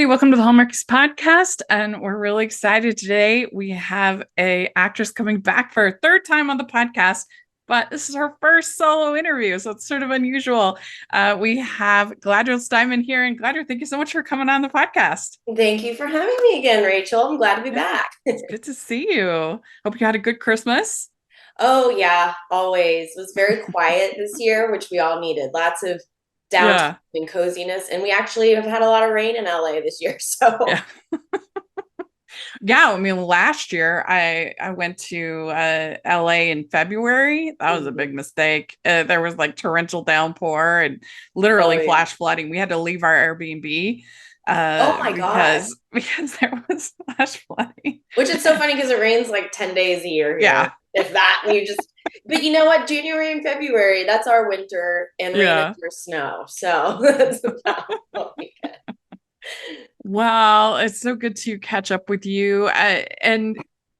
everybody. Welcome to the Hallmarks podcast. And we're really excited today. We have a actress coming back for a third time on the podcast, but this is her first solo interview. So it's sort of unusual. We have Galadriel Stineman here. And Galadriel, thank you so much for coming on the podcast. Thank you for having me again, Rachel. I'm glad to be Yeah, back. it's good to see you. Hope you had a good Christmas. Oh, yeah, always. It was very quiet this year, which we all needed. Lots of downtime Yeah. and coziness. And we actually have had a lot of rain in LA this year. So, Yeah. Yeah, I mean, last year I went to LA in February. That was a big mistake. There was like torrential downpour and oh, literally yeah. flash flooding. We had to leave our Airbnb Oh, my God. because there was flash flooding. Which is so funny because it rains like 10 days a year Yeah, here. If that, you just, but you know what? January and February, that's our winter, and rain is yeah. our snow. So, that's about what we get. Well, it's so good to catch up with you. And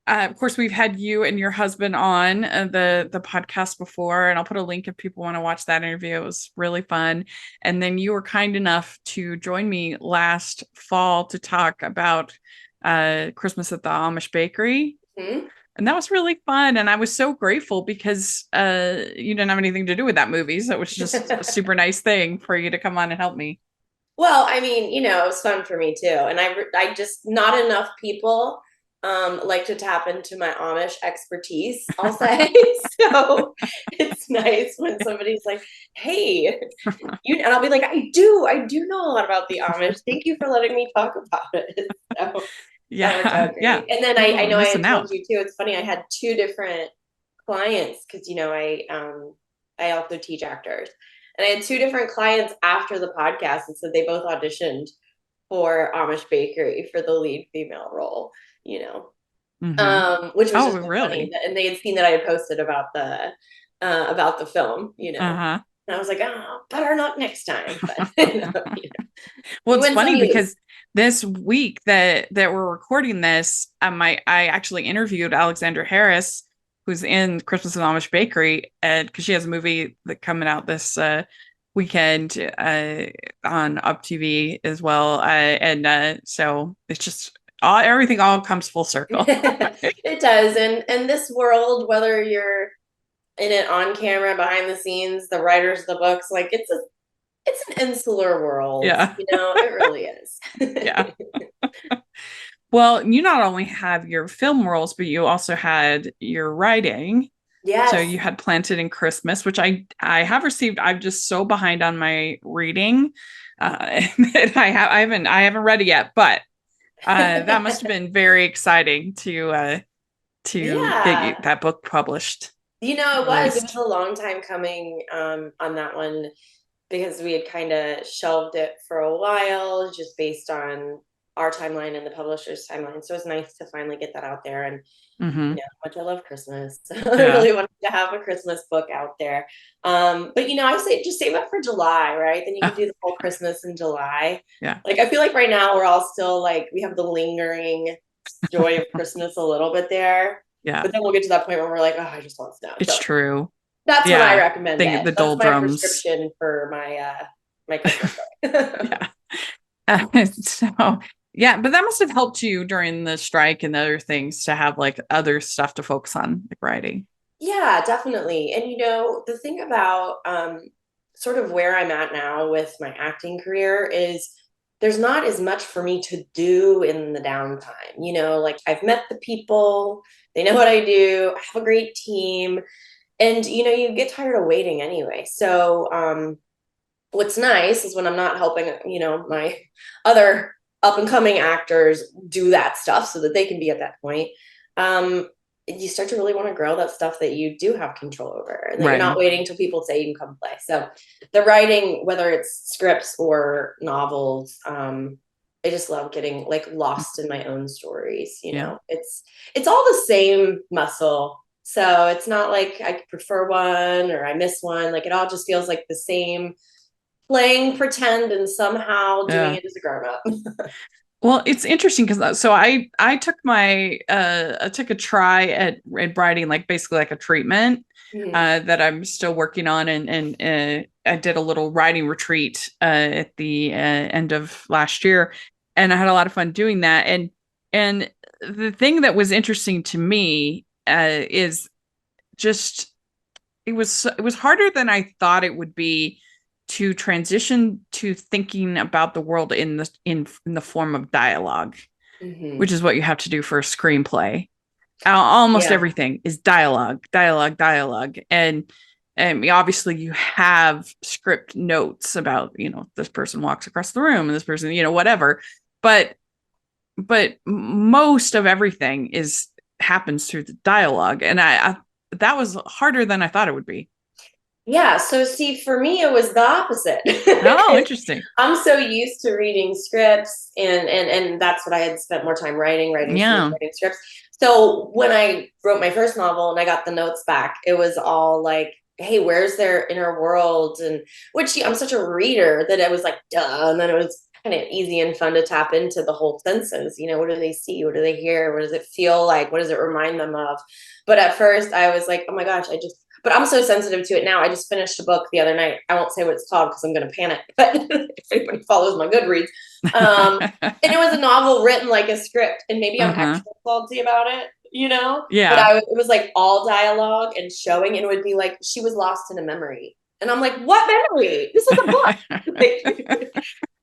of course, we've had you and your husband on the podcast before, and I'll put a link if people want to watch that interview. It was really fun. And then you were kind enough to join me last fall to talk about Christmas at the Amish Bakery. Hmm? And that was really fun. And I was so grateful because you didn't have anything to do with that movie. So it was just a super nice thing for you to come on and help me. Well, I mean, it was fun for me too. And I just, not enough people like to tap into my Amish expertise, I'll say. So it's nice when somebody's like, hey, and I'll be like, I do know a lot about the Amish. Thank you for letting me talk about it. So that worked Yeah, out yeah. great. And then People I are know I had missing told out. you too, it's funny, I had two different clients because I also teach actors. And I had two different clients after the podcast, and so they both auditioned for Amish Bakery for the lead female role, you know. Hmm. Which was Oh, just so funny. really? And they had seen that I had posted about the film. Uh-huh. And I was like, oh, better not next time. But Well, you it's win some, funny you lose. because this week that we're recording this, I actually interviewed Alexandra Harris, who's in Christmas in Amish Bakery, and because she has a movie that coming out this weekend on Up TV as well, and so it's just everything all comes full circle. It does. And this world, whether you're in it on camera, behind the scenes, the writers of the books, like it's an insular world, Yeah, it really is. yeah. Well, you not only have your film roles, but you also had your writing. So Yes. you had Planted in Christmas, which I have received. I'm just so behind on my reading. I haven't read it yet, but that must have been very exciting to get Yeah. that book published, It was released. a long time coming on that one because we had kind of shelved it for a while just based on our timeline and the publisher's timeline. So it was nice to finally get that out there. And Hmm. how much I love Christmas. I Yeah, really wanted to have a Christmas book out there. But I say just save up for July, right? Then you can oh, do the whole Christmas in July. yeah. Like I feel like right now we're all still like we have the lingering joy of Christmas a little bit there. Yeah, But then we'll get to that point where we're like, oh, I just want snow. it's So true. that's when I Yeah, recommend think it. the That's my doldrums. prescription for my Christmas book. Yeah. So yeah, but that must have helped you during the strike and other things to have like other stuff to focus on, like writing. Yeah, definitely. And the thing about sort of where I'm at now with my acting career is there's not as much for me to do in the downtime. Like I've met the people, they know what I do, I have a great team, and you get tired of waiting anyway. So what's nice is when I'm not helping, my other up and coming actors do that stuff so that they can be at that point. Um, you start to really want to grow that stuff that you do have control over and that you're not Right. waiting till people say you can come play. So the writing, whether it's scripts or novels, I just love getting like lost in my own stories. Yeah. It's all the same muscle. So it's not like I prefer one or I miss one. Like it all just feels like the same playing pretend and somehow doing Yeah. it as a grown up. Well, it's interesting because I took I took a try at writing like basically like a treatment Mhm. that I'm still working on and I did a little writing retreat at the end of last year and I had a lot of fun doing that. And the thing that was interesting to me is just it was harder than I thought it would be to transition to thinking about the world in the form of dialogue, which Hmm. is what you have to do for a screenplay. Almost Yeah. everything is dialogue, dialogue, dialogue, and obviously you have script notes about this person walks across the room and this person whatever, but most of everything is happens through the dialogue, and I that was harder than I thought it would be. Yeah, so see, for me, it was the opposite. Oh, interesting. I'm so used to reading scripts, and that's what I had spent more time writing scenes, Yeah. writing scripts. So when I wrote my first novel and I got the notes back, it was all like, "Hey, where's their inner world?" And which I'm such a reader that it was like, "Duh," and then it was kind of easy and fun to tap into the whole senses. What do they see? What do they hear? What does it feel like? What does it remind them of? But at first, I was like, "Oh my gosh, I just." But I'm so sensitive to it now. I just finished a book the other night. I won't say what it's called because I'm going to panic. But if anybody follows my Goodreads, and it was a novel written like a script, and maybe I'm Uh-huh. extra salty about it. But Yeah. it was like all dialogue and showing, and it would be like she was lost in a memory, and I'm like, what memory? This is a book. Like,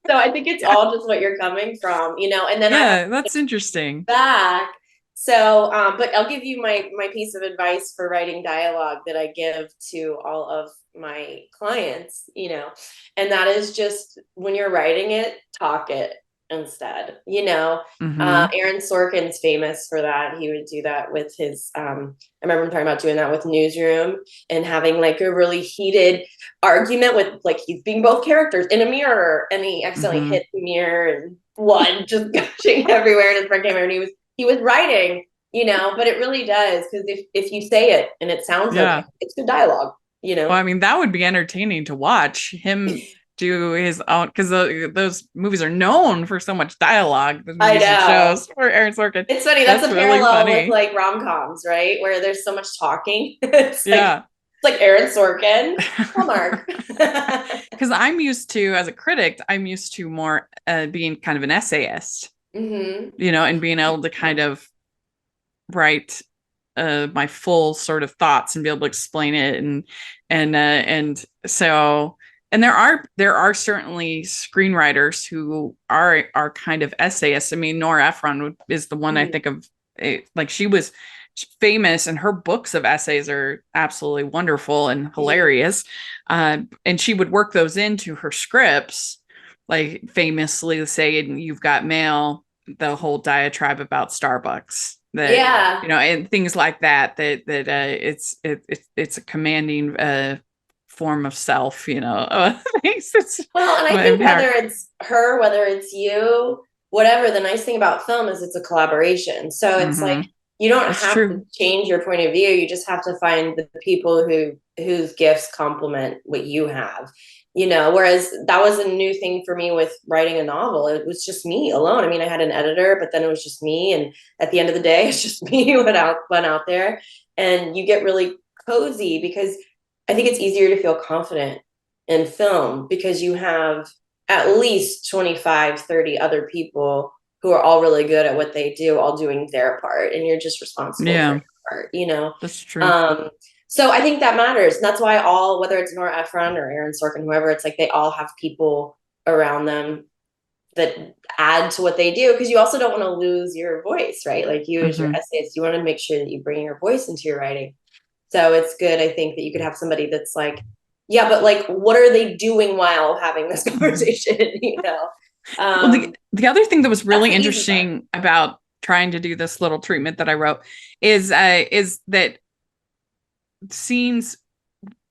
so I think it's Yeah. all just what you're coming from. And then I have Yeah, that's interesting. back. So, but I'll give you my piece of advice for writing dialogue that I give to all of my clients, and that is just when you're writing it, talk it instead. Hmm. Aaron Sorkin's famous for that. He would do that with his. I remember him talking about doing that with Newsroom and having like a really heated argument with like he's being both characters in a mirror, and he accidentally Hmm. hit the mirror and blood just gushing everywhere in his front camera, and he was writing, but it really does because if you say it and it sounds okay, Yeah. it's good dialogue, you Well, know. I mean, that would be entertaining to watch him do his own, because those movies are known for so much dialogue, the I movies and know. shows for Aaron Sorkin. It's funny. That's That's a really parallel with funny. like rom-coms, right? Where there's so much talking. It's Yeah. like Aaron Sorkin, Hallmark. Because I'm used to, as a critic, I'm used to more being kind of an essayist, Hmm. and being able to kind of write my full sort of thoughts and be able to explain it, and so, and there are certainly screenwriters who are kind of essayists. I mean, Nora Ephron is the one I think of. Like, she was famous, and her books of essays are absolutely wonderful and hilarious, and she would work those into her scripts, like famously say in You've Got Mail, the whole diatribe about Starbucks, that Yeah. and things like that it's a commanding form of self, it's Well, and I think whether impact. it's her, whether it's you, whatever, the nice thing about film is it's a collaboration. So it's like Hmm. you don't That's have to true. change your point of view. You just have to find the people whose gifts complement what you have. Whereas that was a new thing for me with writing a novel. It was just me alone. I mean, I had an editor, but then it was just me. And at the end of the day, it's just me went out there. And you get really cozy because I think it's easier to feel confident in film because you have at least 25, 30 other people who are all really good at what they do, all doing their part, and you're just responsible for Yeah, your part. that's true. Um, so I think that matters. And that's why whether it's Nora Ephron or Aaron Sorkin, whoever, it's like they all have people around them that add to what they do because you also don't want to lose your voice, right? Like you as your Hmm. essayist, you want to make sure that you bring your voice into your writing. So it's good, I think, that you could have somebody that's like, yeah, but like, what are they doing while having this Hmm. conversation? Well, the Um, the other thing that was that's really the easy part. interesting about trying to do this little treatment that I wrote is that scenes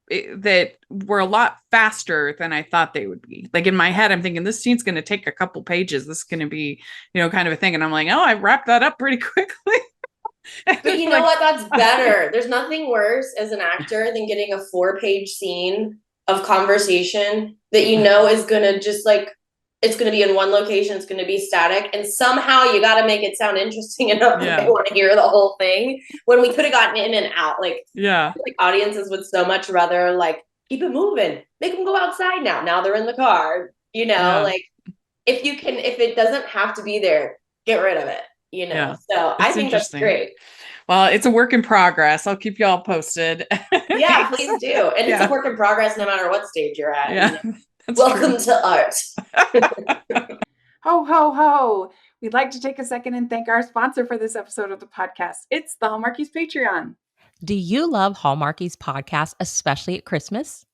that were a lot faster than I thought they would be. Like, in my head, I'm thinking this scene's going to take a couple pages. This is going to be, kind of a thing. And I'm like, oh, I wrapped that up pretty quickly. But you know Like, what? That's better. There's nothing worse as an actor than getting a 4-page scene of conversation that you know is gonna just like it's gonna be in one location, it's gonna be static, and somehow you gotta make it sound interesting enough that they yeah, want to hear the whole thing. When we could have gotten in and out, I yeah, feel like audiences would so much rather like keep it moving, make them go outside now. Now they're in the car, yeah. like if it doesn't have to be there, get rid of it, Yeah. So I It's think that's interesting. great. Well, it's a work in progress. I'll keep y'all posted. Yeah, please do. And it's a Yeah. work in progress no matter what stage you're at. Yeah. That's true. Welcome to art. Ho, ho, ho. We'd like to take a second and thank our sponsor for this episode of the podcast. It's the Hallmarkies Patreon. Do you love Hallmarkies podcast, especially at Christmas?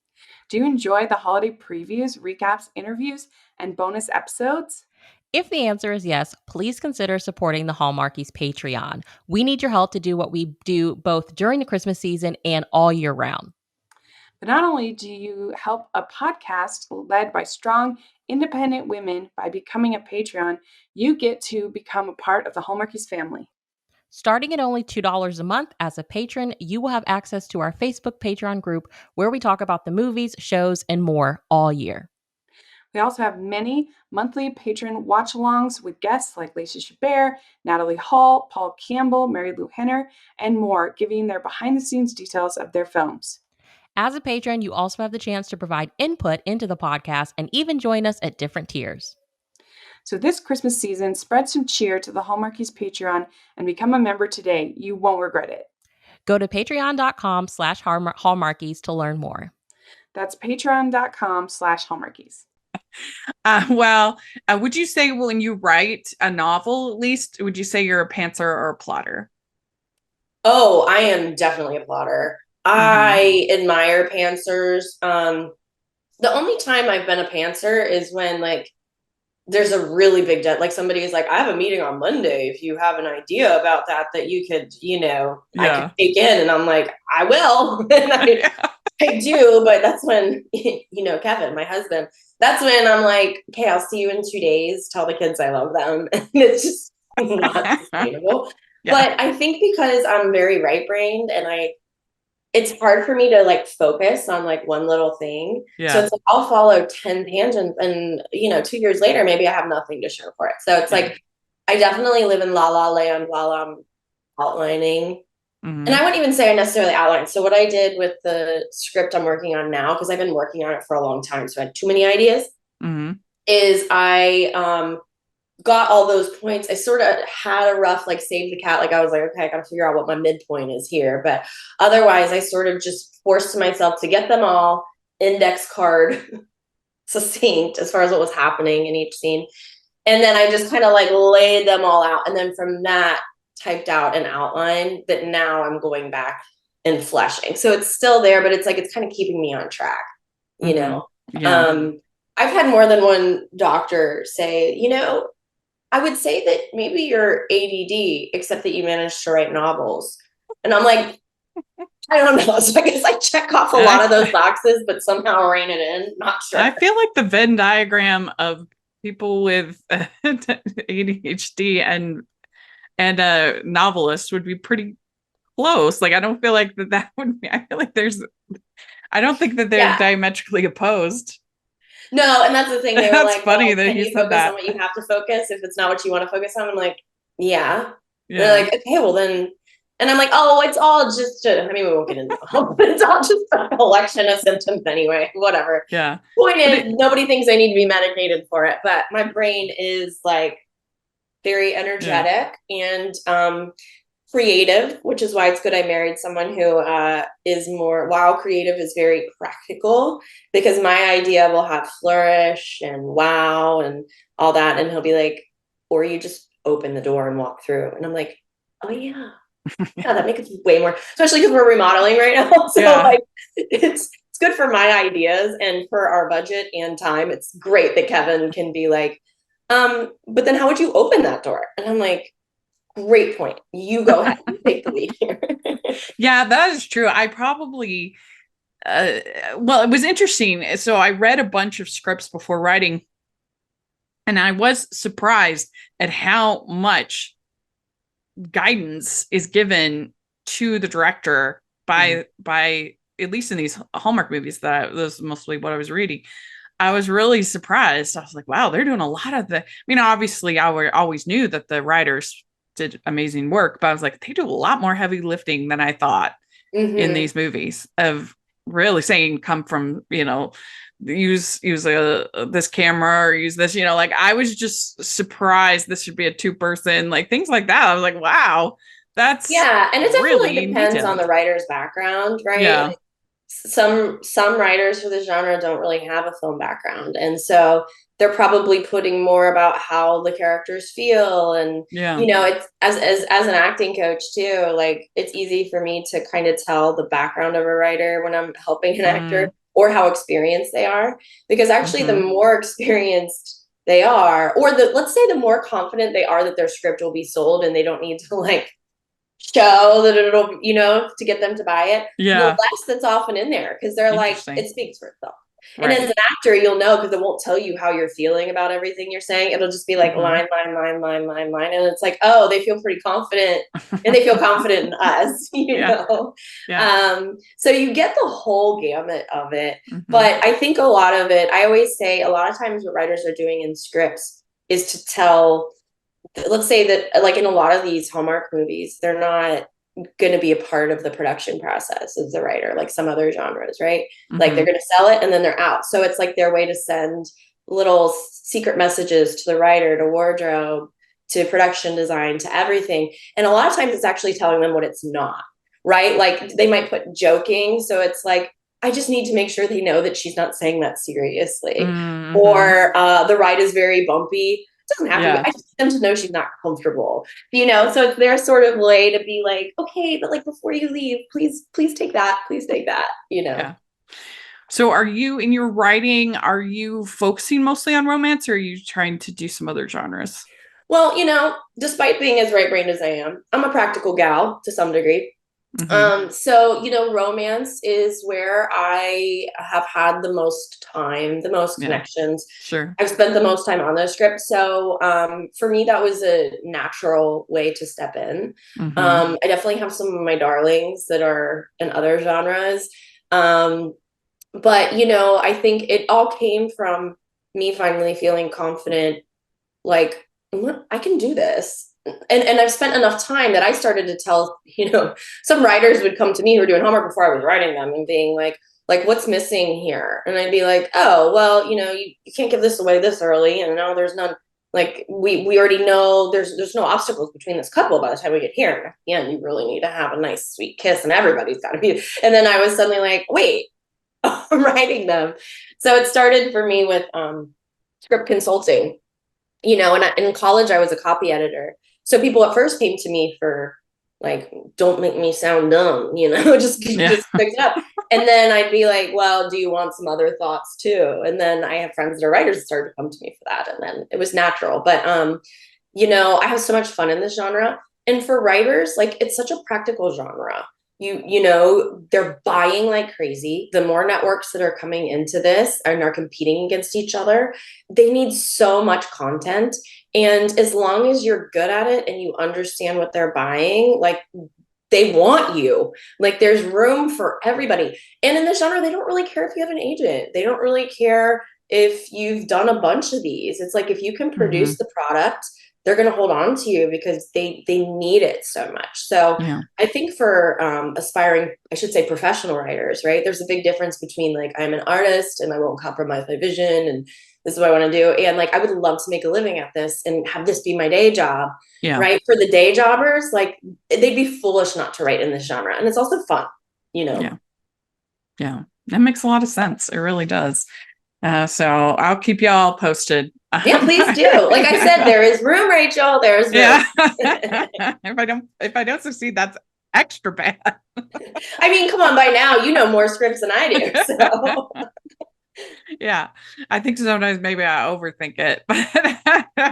Do you enjoy the holiday previews, recaps, interviews, and bonus episodes? If the answer is yes, please consider supporting the Hallmarkies Patreon. We need your help to do what we do both during the Christmas season and all year round. But not only do you help a podcast led by strong, independent women by becoming a Patreon, you get to become a part of the Hallmarkies family. Starting at only $2 a month as a patron, you will have access to our Facebook Patreon group where we talk about the movies, shows, and more all year. We also have many monthly patron watch-alongs with guests like Lacey Chabert, Natalie Hall, Paul Campbell, Mary Lou Henner, and more, giving their behind-the-scenes details of their films. As a patron, you also have the chance to provide input into the podcast and even join us at different tiers. So this Christmas season, spread some cheer to the Hallmarkies Patreon and become a member today. You won't regret it. Go to patreon.com/hallmarkies to learn more. That's patreon.com/Hallmarkies. Would you say when you write a novel, at least, would you say you're a pantser or a plotter? Oh, I am definitely a plotter. I admire pantsers. The only time I've been a pantser is when like there's a really big debt. Like somebody is like, I have a meeting on Monday. If you have an idea about that you could, I could take in. And I'm like, I will. And I do. But that's when, Kevin, my husband, that's when I'm like, okay, I'll see you in 2 days. Tell the kids I love them. And it's just not sustainable. Yeah. But I think because I'm very right brained and it's hard for me to like focus on like one little thing. Yeah. So it's like I'll follow 10 tangents and 2 years later, maybe I have nothing to show for it. So it's like, I definitely live in la la land while I'm outlining. And I wouldn't even say I necessarily outline. So what I did with the script I'm working on now, because I've been working on it for a long time, so I had too many ideas, is I got all those points. I sort of had a rough like save the cat. Like I was like, okay, I got to figure out what my midpoint is here. But otherwise, I sort of just forced myself to get them all index card succinct as far as what was happening in each scene. And then I just kind of like laid them all out. And then from that, typed out an outline that now I'm going back and fleshing. So it's still there, but it's like it's kind of keeping me on track, Yeah. I've had more than one doctor say, I would say that maybe you're ADD, except that you managed to write novels. And I'm like, I don't know. So I guess I check off a lot of those boxes, but somehow rein it in. Not sure. I feel like the Venn diagram of people with ADHD and a novelist would be pretty close. Like, I don't feel like that would be, I feel like I don't think that they're diametrically opposed. No, and that's the thing. They were That's like, funny that can you you said focus that. on what you have to focus if it's not what you want to focus on? I'm like, yeah. Yeah. They're like, okay, well then, and I'm like, oh, it's all just, we won't get into it, but it's all just a collection of symptoms anyway, whatever. Yeah. Point is, nobody thinks I need to be medicated for it, but my brain is like very energetic and creative, which is why it's good I married someone who is more, while creative, is very practical, because my idea will have flourish and wow and all that, and he'll be like, or you just open the door and walk through, and I'm like, oh yeah, that makes it way more, especially because we're remodeling right now. So like it's good for my ideas and for our budget and time. It's great that Kevin can be like, but then how would you open that door? And I'm like, great point. You go ahead and take the lead here. Yeah, that is true. I probably, it was interesting. So I read a bunch of scripts before writing, and I was surprised at how much guidance is given to the director by at least in these Hallmark movies that was mostly what I was reading. I was really surprised. I was like, wow, they're doing a lot of obviously I always knew that the writers did amazing work, but I was like, they do a lot more heavy lifting than I thought in these movies of really saying come from, use this camera or use this, like I was just surprised this should be a 2-person, like things like that. I was like, wow, that's Yeah, and it definitely really depends on detailed. the writer's background, right? Yeah. Like some writers for the genre don't really have a film background, and so they're probably putting more about how the characters feel. And Yeah. it's as an acting coach too, like it's easy for me to kind of tell the background of a writer when I'm helping an actor, or how experienced they are, because actually the more experienced they are, or let's say the more confident they are that their script will be sold and they don't need to like show that it'll, to get them to buy it, the Yeah. less that's often in there, because they're like, Interesting. it speaks for itself. Right. And as an actor, you'll know, because it won't tell you how you're feeling about everything you're saying. It'll just be like line, line, line, line, line, line. And it's like, oh, they feel pretty confident, and they feel confident in us, know? Yeah. So you get the whole gamut of it. But I think a lot of it, I always say a lot of times what writers are doing in scripts is to tell, let's say that like in a lot of these Hallmark movies, they're not going to be a part of the production process as the writer, like some other genres, right? Like they're going to sell it and then they're out. So it's like their way to send little secret messages to the writer, to wardrobe, to production design, to everything. And a lot of times it's actually telling them what it's not, right? Like they might put joking. So it's like, I just need to make sure they know that she's not saying that seriously. Or the ride is very bumpy. It doesn't have to be. I just need them to know she's not comfortable, so it's their sort of way to be like, okay, but like before you leave, please take that, Yeah. So are you, in your writing, are you focusing mostly on romance, or are you trying to do some other genres? Well, despite being as right brained as I am, I'm a practical gal to some degree. So, romance is where I have had the most time, the most connections. Sure. I've spent the most time on those scripts. So, for me, that was a natural way to step in. I definitely have some of my darlings that are in other genres. But, I think it all came from me finally feeling confident, like, I can do this. And I've spent enough time that I started to tell, some writers would come to me who were doing homework before I was writing them and being like, what's missing here? And I'd be like, oh, well, you can't give this away this early. And no, there's none. Like we already know there's no obstacles between this couple by the time we get here. And at the end, you really need to have a nice, sweet kiss, and everybody's got to be. And then I was suddenly like, wait, I'm writing them. So it started for me with script consulting. And in college, I was a copy editor. So people at first came to me for like, don't make me sound dumb, just pick it up. And then I'd be like, well, do you want some other thoughts too? And then I have friends that are writers that started to come to me for that. And then it was natural. But, I have so much fun in this genre. And for writers, like it's such a practical genre. They're buying like crazy. The more networks that are coming into this and are competing against each other, they need so much content. And as long as you're good at it and you understand what they're buying, like they want you. Like there's room for everybody. And in this genre, they don't really care if you have an agent. They don't really care if you've done a bunch of these. It's like if you can produce the product, they're going to hold on to you because they need it so much. So I think for aspiring, I should say professional writers, right? There's a big difference between like, I'm an artist and I won't compromise my vision and this is what I want to do. And like, I would love to make a living at this and have this be my day job, right? For the day jobbers, like they'd be foolish not to write in this genre. And it's also fun, Yeah. That makes a lot of sense. It really does. So I'll keep y'all posted. Yeah, please do. Like I said, there is room, Rachel. There's room. Yeah. if I don't succeed, that's extra bad. I mean, come on, by now you know more scripts than I do. So yeah. I think sometimes maybe I overthink it.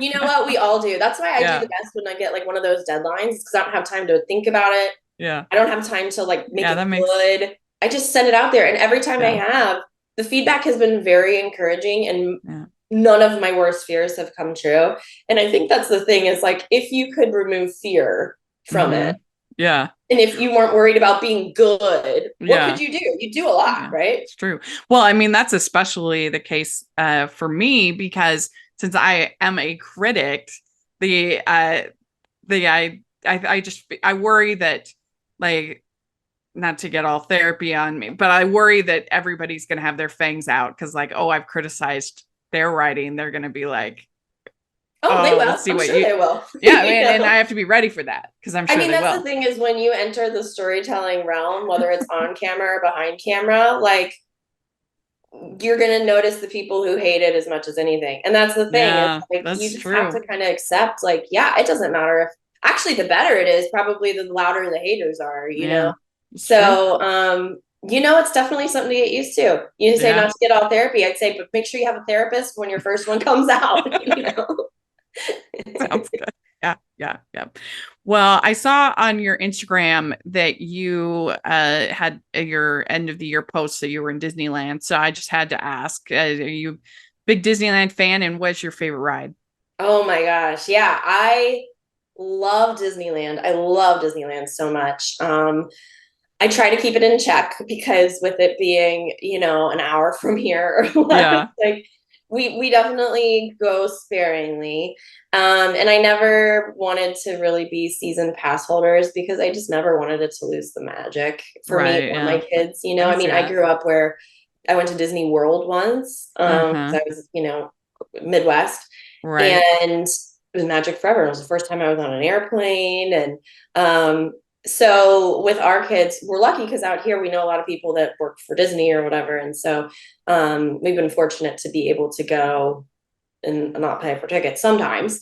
You know what? We all do. That's why I do the best when I get like one of those deadlines, because I don't have time to think about it. Yeah. I don't have time to like make it good. I just send it out there. And every time I have, the feedback has been very encouraging, and none of my worst fears have come true. And I think that's the thing, is like, if you could remove fear from it. Yeah. And if you weren't worried about being good, what could you do? You do a lot, right? It's true. Well, I mean, that's especially the case for me, because since I am a critic, I worry that like not to get all therapy on me, but I worry that everybody's going to have their fangs out because, like, oh, I've criticized their writing. They're going to be like, Oh, they oh, will. let's see I'm what sure you. they will. Yeah, You man, and know? I have to be ready for that because I'm I sure mean, they that's the will. thing is when you enter the storytelling realm, whether it's on camera or behind camera, like you're gonna notice the people who hate it as much as anything. And that's the thing, is Yeah, like you that's just have true. to kind of accept, like, yeah, it doesn't matter if actually the better it is, probably the louder the haters are, you know. Yeah, it's true. So it's definitely something to get used to. You say Yeah, not to get all therapy, I'd say, but make sure you have a therapist when your first one comes out, you know. sounds good. Yeah, yeah, yeah. Well, I saw on your Instagram that you had your end of the year post that you were in Disneyland. So I just had to ask, are you a big Disneyland fan and what's your favorite ride? Oh my gosh. Yeah, I love Disneyland. I love Disneyland so much. I try to keep it in check because with it being, an hour from here or less, Yeah, like we definitely go sparingly. And I never wanted to really be season pass holders because I just never wanted it to lose the magic for me right. or Yeah, my kids. I I can see mean, I that. grew up where I went to Disney World once, because Uh-huh. I was, Midwest, Right. and it was magic forever. It was the first time I was on an airplane, and so with our kids, we're lucky because out here we know a lot of people that work for Disney or whatever, and so we've been fortunate to be able to go and not pay for tickets sometimes.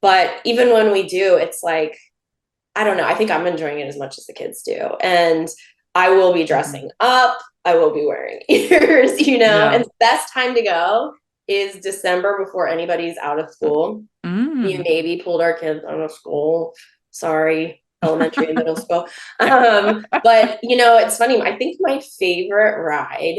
But even when we do, it's like, I don't know. I think I'm enjoying it as much as the kids do, and I will be Mhm. dressing up. I will be wearing ears, and Yeah. the best time to go is December before anybody's out of school. We Mm. maybe pulled our kids out of school. Sorry, elementary and middle school. But it's funny. I think my favorite ride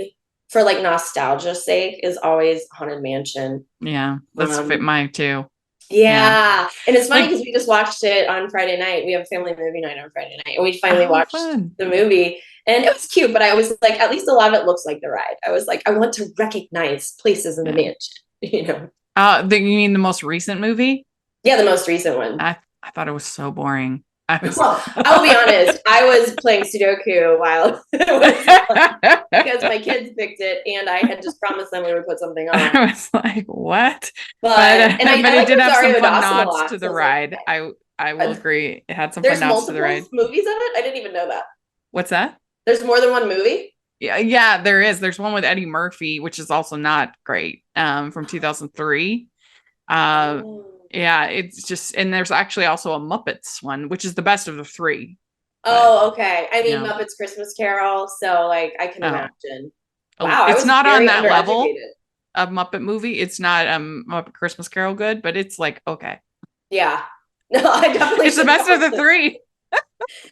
for like nostalgia's sake is always Haunted Mansion. Yeah, that's fit Um, mine too. Yeah. yeah, and it's funny Like, because we just watched it on Friday night. We have a family movie night on Friday night, and we finally oh, watched fun. the movie, and it was cute. But I was like, at least a lot of it looks like the ride. I was like, I want to recognize places in the Yeah. mansion. You mean the most recent movie? Yeah, the most recent one. I thought it was so boring. I was Well, I will be honest. I was playing Sudoku while it was on because my kids picked it, and I had just promised them we would put something on. I was like, what? But But and but I it like did have some Rosario fun Dawson a nods lot, to the so I was like, ride. I will okay. agree. It had some fun There's nods to the multiple ride. movies of it. I didn't even know that. What's that? There's more than one movie. Yeah, yeah, there is. There's one with Eddie Murphy, which is also not great, from 2003. Uh, Oh. yeah, it's just, and there's actually also a Muppets one, which is the best of the three. But Oh, okay. I mean, yeah, Muppets Christmas Carol, so like I can oh, imagine. Wow, I it's was not on very that level undereducated. of Muppet movie. It's not Muppet Christmas Carol good, but it's like okay, Yeah. No, I definitely it's the should best of the know. three.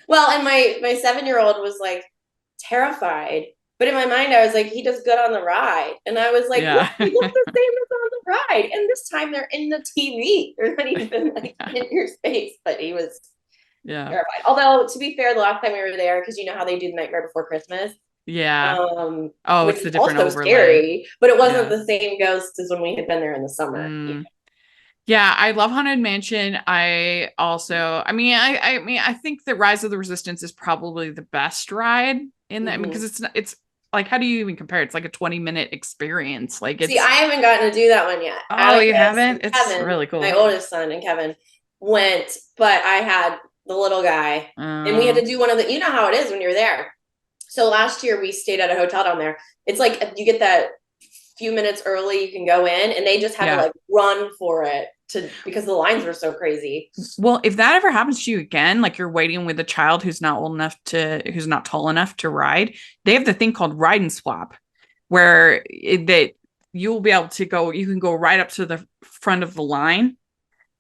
Well, and my 7-year-old was like terrified, but in my mind I was like, he does good on the ride, and I was like, look, Yeah, he looks the same as on the ride, and this time they're in the TV. They're not even like yeah, in your space, but he was yeah, terrified. Although to be fair, the last time we were there, because you know how they do the Nightmare Before Christmas, yeah. Oh, which it's is the different also overlay. scary, but it wasn't Yeah. the same ghost as when we had been there in the summer. Mm. Yeah, I love Haunted Mansion. I think that Rise of the Resistance is probably the best ride in that Mhm. because it's like, how do you even compare? It's like a 20-minute experience. Like See, I it's, haven't gotten to do that one yet. oh, you Atticus haven't? and It's Kevin, really my cool. oldest son and Kevin, went, but I had the little guy, and we had Uh, to do one of the. You know how it is when you're there. So last year we stayed at a hotel down there. It's like you get that few minutes early, you can go in, and they just had to yeah. like run for it to because the lines were so crazy. Well, if that ever happens to you again, like you're waiting with a child who's not tall enough to ride, they have the thing called ride and swap, where that you'll be able to go, you can go right up to the front of the line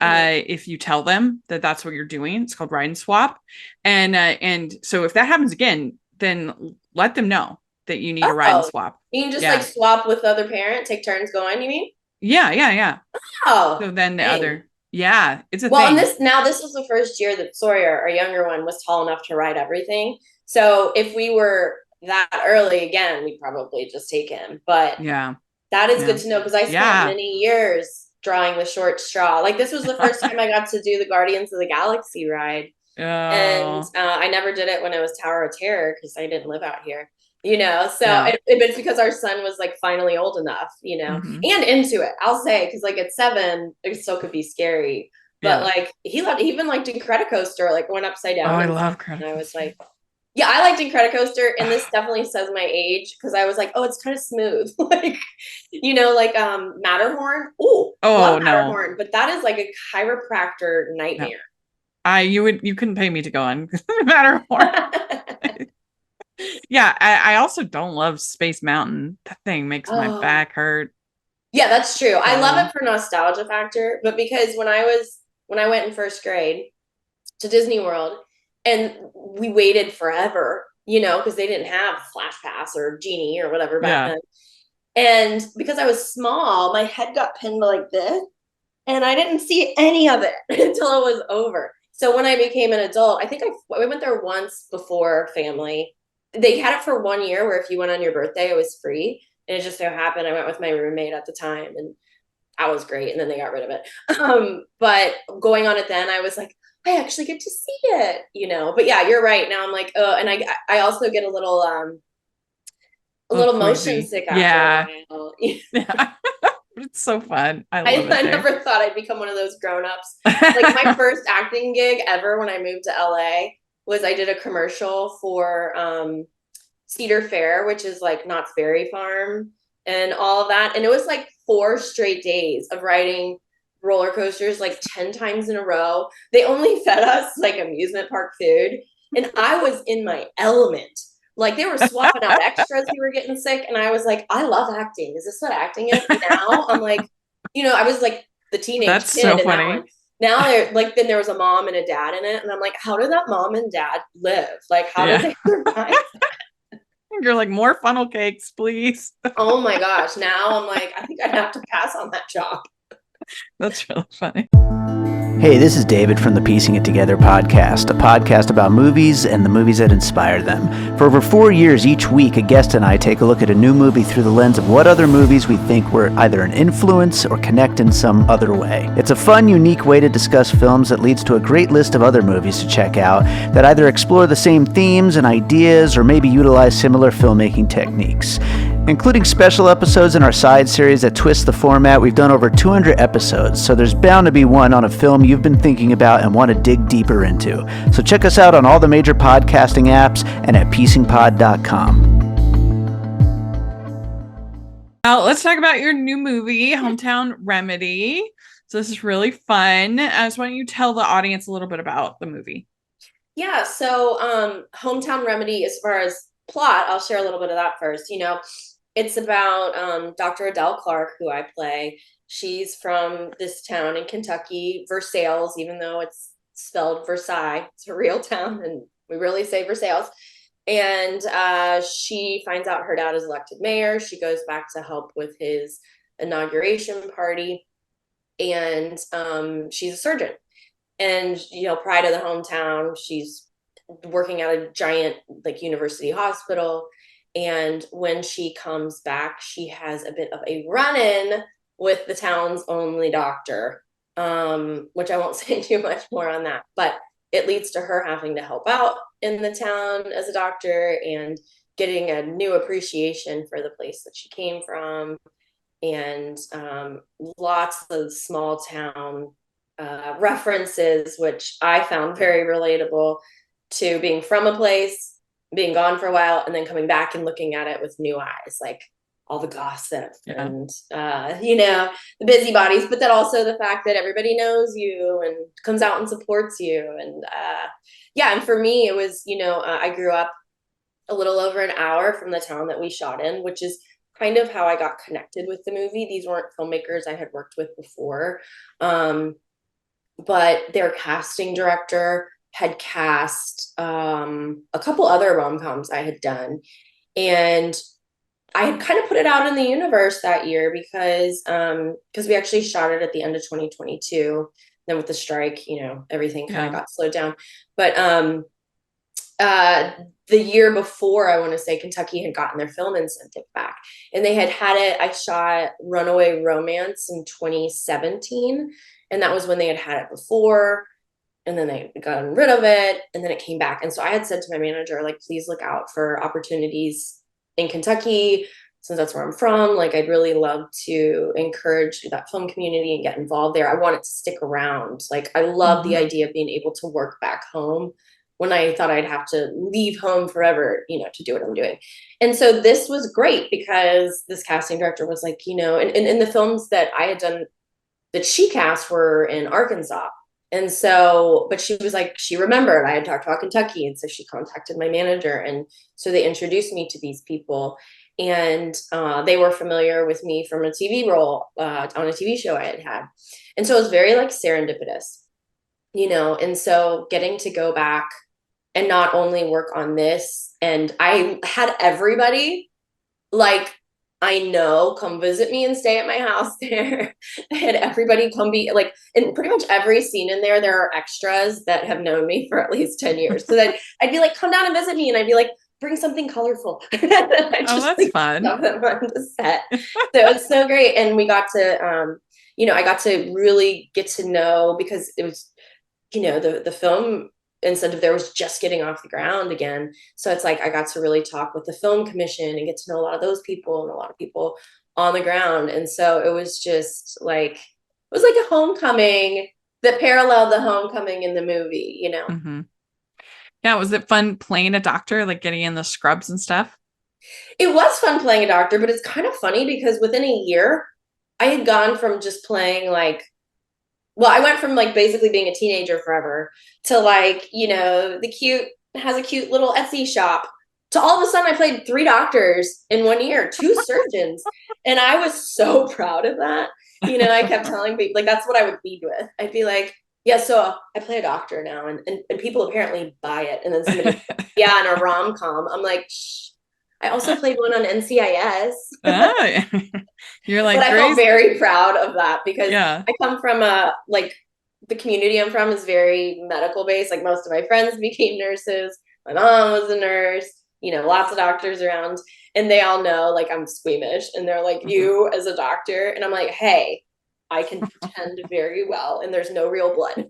Mhm. if you tell them that that's what you're doing. It's called ride and swap. And so if that happens again, then let them know that you need a ride and Oh, swap. you can just like Yeah. swap with the other parent, take turns going. You mean? Yeah. Yeah. Yeah. Oh, So then the dang. other, yeah, it's a Well, and thing. this was the first year that Sawyer, our younger one, was tall enough to ride everything. So if we were that early again, we'd probably just take him. But Yeah. that is good Yeah. to know because I spent Yeah. many years drawing the short straw. Like this was the first time I got to do the Guardians of the Galaxy ride. And Oh. I never did it when it was Tower of Terror because I didn't live out here, you know. So Yeah. it's because our son was like finally old enough, you know, Hmm. and into it. I'll say because like at 7, it still could be scary, but Yeah. like he even liked Incredicoaster, like went upside Oh, down I and stuff. love And I was Credicoaster. like, yeah, I liked Incredicoaster, and this definitely says my age because I was like, oh, it's kind of smooth, like you know, like Matterhorn. Oh, love Oh no. Matterhorn, but that is like a chiropractor No. nightmare. You couldn't pay me to go on Matterhorn. Yeah, I also don't love Space Mountain. That thing makes my Oh, back hurt. yeah, that's true. I love So it for nostalgia factor, but because when I went in first grade to Disney World and we waited forever, you know, because they didn't have Flash Pass or Genie or whatever back yeah. then. And because I was small, my head got pinned like this, and I didn't see any of it until it was over. So when I became an adult, I think we went there once before family. They had it for 1 year where if you went on your birthday, it was free. And it just so happened I went with my roommate at the time, and that was great. And then they got rid of it. But going on it then, I was like, I actually get to see it, you know. But yeah, you're right. Now I'm like, oh, and I also get a A little little motion queasy. sick after a Yeah. while. Yeah. But it's so fun. I I, love it I there. never thought I'd become one of those grown-ups. Like my first acting gig ever when I moved to LA was I did a commercial for Cedar Fair, which is like Knott's Berry Farm and all of that. And it was like 4 straight days of riding roller coasters like 10 times in a row. They only fed us like amusement park food. And I was in my element. Like they were swapping out extras who were getting sick. And I was like, I love acting. Is this what acting is? Now I'm like, you know, I was like the teenage That's so kid in that one. funny. Now they're like, then there was a mom and a dad in it. And I'm like, how did that mom and dad live? Like, how did Yeah. they survive? You're like, more funnel cakes, please. Oh my gosh. Now I'm like, I think I'd have to pass on that job. That's really funny. Hey, this is David from the Piecing It Together podcast, a podcast about movies and the movies that inspire them. For over 4 years, each week, a guest and I take a look at a new movie through the lens of what other movies we think were either an influence or connect in some other way. It's a fun, unique way to discuss films that leads to a great list of other movies to check out that either explore the same themes and ideas or maybe utilize similar filmmaking techniques. Including special episodes in our side series that twist the format, we've done over 200 episodes, so there's bound to be one on a film you've been thinking about and want to dig deeper into. So check us out on all the major podcasting apps and at piecingpod.com. Let's talk about your new movie, Hometown Remedy. So this is really fun. I just want you to tell the audience a little bit about the movie. Yeah. So, Hometown Remedy, as far as plot, I'll share a little bit of that first. You know, it's about Dr. Adele Clark, who I play. She's from this town in Kentucky, Versailles, even though it's spelled Versailles. It's a real town, and we really say Versailles. And she finds out her dad is elected mayor. She goes back to help with his inauguration party, and she's a surgeon. And you know, pride of the hometown. She's working at a giant like university hospital, and when she comes back she has a bit of a run-in with the town's only doctor, which I won't say too much more on that, but it leads to her having to help out in the town as a doctor and getting a new appreciation for the place that she came from, and lots of small town references, which I found very relatable to being from a place, being gone for a while, and then coming back and looking at it with new eyes, like all the gossip Yeah. and, you know, the busybodies, but then also the fact that everybody knows you and comes out and supports you. And yeah, and for me, it was, you know, I grew up a little over an hour from the town that we shot in, which is kind of how I got connected with the movie. These weren't filmmakers I had worked with before. But their casting director had cast a couple other rom-coms I had done, and I had kind of put it out in the universe that year because we actually shot it at the end of 2022. Then with the strike, you know, everything kind of got slowed down. But the year before, I want to say, Kentucky had gotten their film incentive back, and they had it. I shot Runaway Romance in 2017, and that was when they had it before. and then they got rid of it, and then it came back. And so I had said to my manager, like, please look out for opportunities in Kentucky, since that's where I'm from. Like, I'd really love to encourage that film community and get involved there. I want it to stick around. Like, I love the idea of being able to work back home when I thought I'd have to leave home forever, to do what I'm doing. And so this was great because this casting director was like, and the films that I had done that she cast were in Arkansas. And so, but she was like, she remembered I had talked about Kentucky. And so she contacted my manager. And so they introduced me to these people. And they were familiar with me from a TV role on a TV show I had had. And so it was very like serendipitous, and so getting to go back and not only work on this, and I had everybody like I know come visit me and stay at my house there. I had everybody come be like, in pretty much every scene in there, there are extras that have known me for at least 10 years. So then I'd be like, come down and visit me. And I'd be like, bring something colorful. Oh, that's fun. Stuff them on the set. So it was so great. And we got to, I got to really get to know, because it was, the film incentive there was just getting off the ground again. So it's like I got to really talk with the film commission and get to know a lot of those people and a lot of people on the ground. And so it was just like, it was like a homecoming that paralleled the homecoming in the movie, Mm-hmm. Yeah, was it fun playing a doctor, like getting in the scrubs and stuff? It was fun playing a doctor, but it's kind of funny because within a year I had gone from just playing like, well, I went from like basically being a teenager forever to like, has a cute little Etsy shop, to all of a sudden I played 3 doctors in 1 year, 2 surgeons. And I was so proud of that. I kept telling people, like, that's what I would lead with. I'd be like, yeah, so I play a doctor now. And people apparently buy it. And then somebody, yeah, in a rom-com. I'm like, shh. I also played one on NCIS. Oh, you're like, but I Grace. felt very proud of that because Yeah. I come from the community I'm from is very medical based. Like most of my friends became nurses. My mom was a nurse, lots of doctors around, and they all know like I'm squeamish, and they're like, you as a doctor. And I'm like, hey, I can pretend very well, and there's no real blood.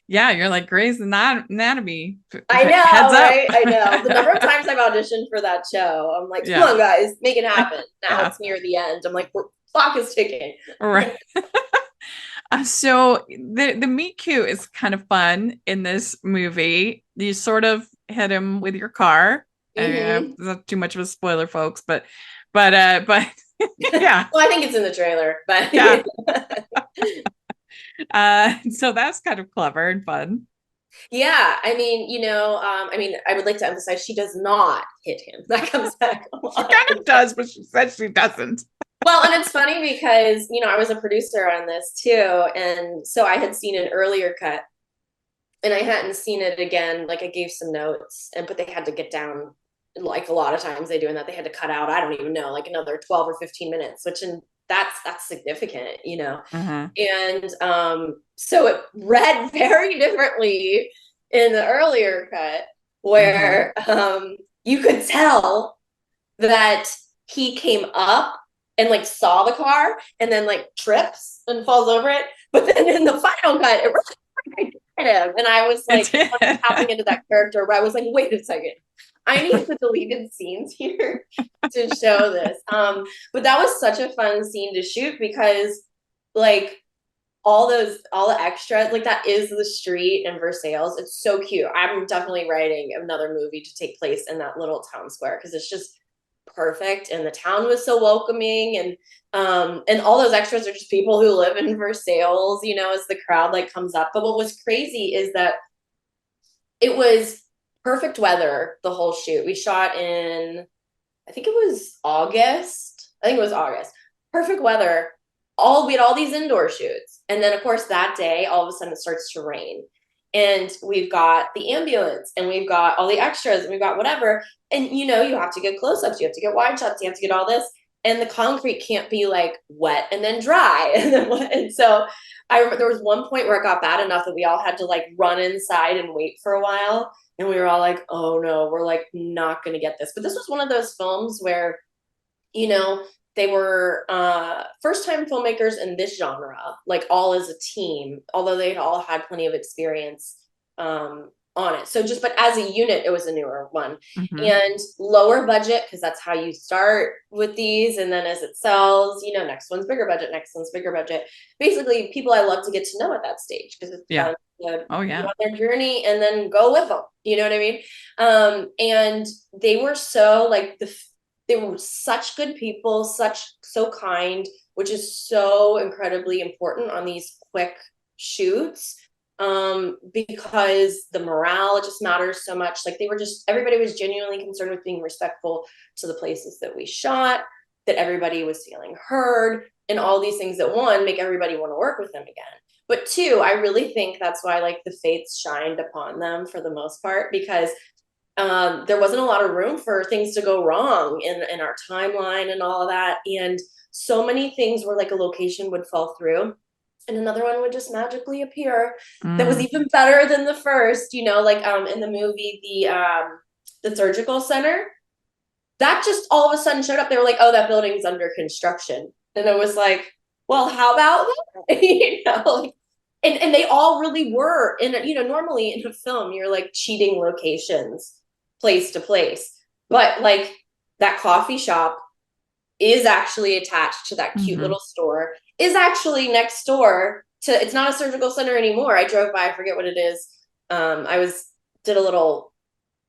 Yeah, you're like Grey's Anatomy. I know, Heads up. right? I know. The number of times I've auditioned for that show, I'm like, come on, guys, make it happen. Now it's near the end. I'm like, clock is ticking. Right. So the meet cute is kind of fun in this movie. You sort of hit him with your car. Not too much of a spoiler, folks, but yeah. Well, I think it's in the trailer, but yeah. So that's kind of clever and fun. Yeah, I mean, I would like to emphasize she does not hit him. That comes back a lot. She kind of does, but she said she doesn't. Well, and it's funny because, I was a producer on this too. And so I had seen an earlier cut and I hadn't seen it again. Like I gave some notes but they had to get down, like a lot of times they do, and that they had to cut out, I don't even know, like another 12 or 15 minutes, which that's significant, And so it read very differently in the earlier cut where you could tell that he came up and like saw the car and then like trips and falls over it. But then in the final cut, it really hit him. And I was like tapping into that character where I was like, wait a second. I need the deleted scenes here to show this. But that was such a fun scene to shoot because like all the extras, like that is the street in Versailles. It's so cute. I'm definitely writing another movie to take place in that little town square because it's just perfect. And the town was so welcoming, and all those extras are just people who live in Versailles, as the crowd like comes up. But what was crazy is that it was perfect weather the whole shoot. We shot in, I think it was August. Perfect weather. We had all these indoor shoots. And then of course that day, all of a sudden it starts to rain. And we've got the ambulance and we've got all the extras and we've got whatever. And you have to get close-ups, you have to get wide shots, you have to get all this. And the concrete can't be like wet and then dry. And so I remember there was one point where it got bad enough that we all had to like run inside and wait for a while. And we were all like, oh no, we're like not going to get this. But this was one of those films where, they were first-time filmmakers in this genre, like all as a team, although they'd all had plenty of experience on it. So just, but as a unit, it was a newer one. And lower budget, because that's how you start with these. And then as it sells, next one's bigger budget, next one's bigger budget. Basically, people I love to get to know at that stage, because it's Yeah. on their journey and then go with them. You know what I mean? And they were so they were such good people, so kind, which is so incredibly important on these quick shoots. Because the morale just matters so much. Like everybody was genuinely concerned with being respectful to the places that we shot, that everybody was feeling heard, and all these things that, one, make everybody want to work with them again. But two, I really think that's why like the fates shined upon them for the most part, because there wasn't a lot of room for things to go wrong in our timeline and all of that. And so many things where like a location would fall through and another one would just magically appear that was even better than the first, like in the movie, the surgical center, that just all of a sudden showed up. They were like, oh, that building's under construction. And it was like, well, how about that? And they all really were. And, normally in a film, you're like cheating locations, place to place. But like that coffee shop is actually attached to that cute little store, is actually next door to, it's not a surgical center anymore. I drove by, I forget what it is. Did a little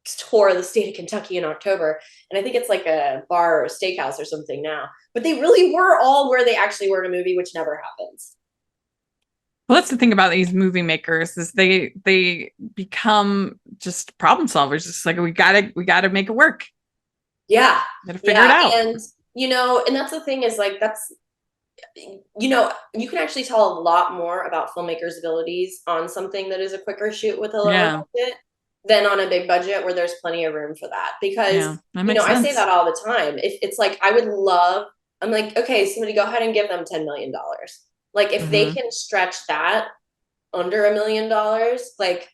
tour of the state of Kentucky in October, and I think it's like a bar or a steakhouse or something now. But they really were all where they actually were in a movie, which never happens. Well, that's the thing about these movie makers, is they become just problem solvers. It's like we gotta make it work. Yeah. Gotta figure it out. And and that's the thing, is like you can actually tell a lot more about filmmakers' abilities on something that is a quicker shoot with a lower budget than on a big budget where there's plenty of room for that. Because I say that all the time. If it's like, I'm like, okay, somebody go ahead and give them $10 million. Like if they can stretch that under $1 million, like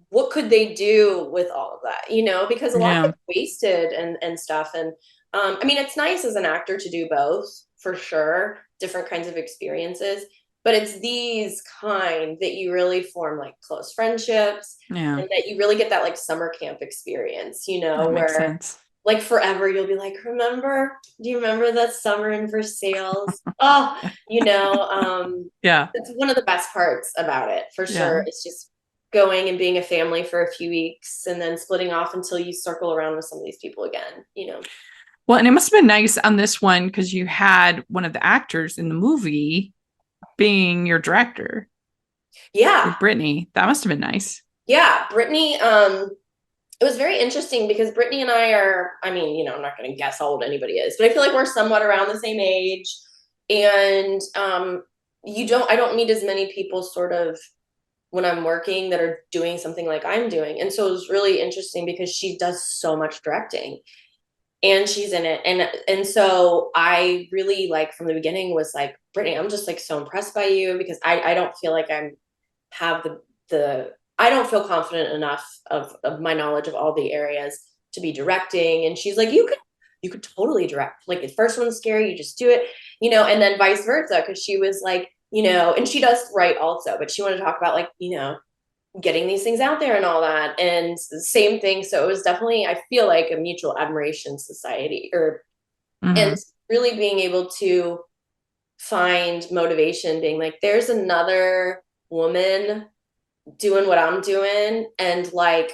what could they do with all of that? Because a lot of it's wasted and stuff. And it's nice as an actor to do both, for sure, different kinds of experiences, but it's these kind that you really form like close friendships, and that you really get that like summer camp experience, that where sense. Like forever you'll be like, do you remember that summer in Versailles? It's one of the best parts about it, for sure. It's just going and being a family for a few weeks and then splitting off until you circle around with some of these people again. Well, and it must have been nice on this one because you had one of the actors in the movie being your director. Yeah. With Brittany. That must have been nice. Yeah. Brittany, it was very interesting because Brittany and I are, I'm not going to guess how old anybody is, but I feel like we're somewhat around the same age. And I don't meet as many people sort of when I'm working that are doing something like I'm doing. And so it was really interesting because she does so much directing and she's in it. And so I really, like, from the beginning was like, Brittany, I'm just like so impressed by you, because I don't feel like I don't feel confident enough of my knowledge of all the areas to be directing. And she's like, you could totally direct. Like, the first one's scary, you just do it, and then vice versa. Cause she was like, and she does write also, but she wanted to talk about like, getting these things out there and all that. And same thing. So it was definitely, I feel like, a mutual admiration society, and really being able to find motivation, being like, there's another woman doing what I'm doing, and like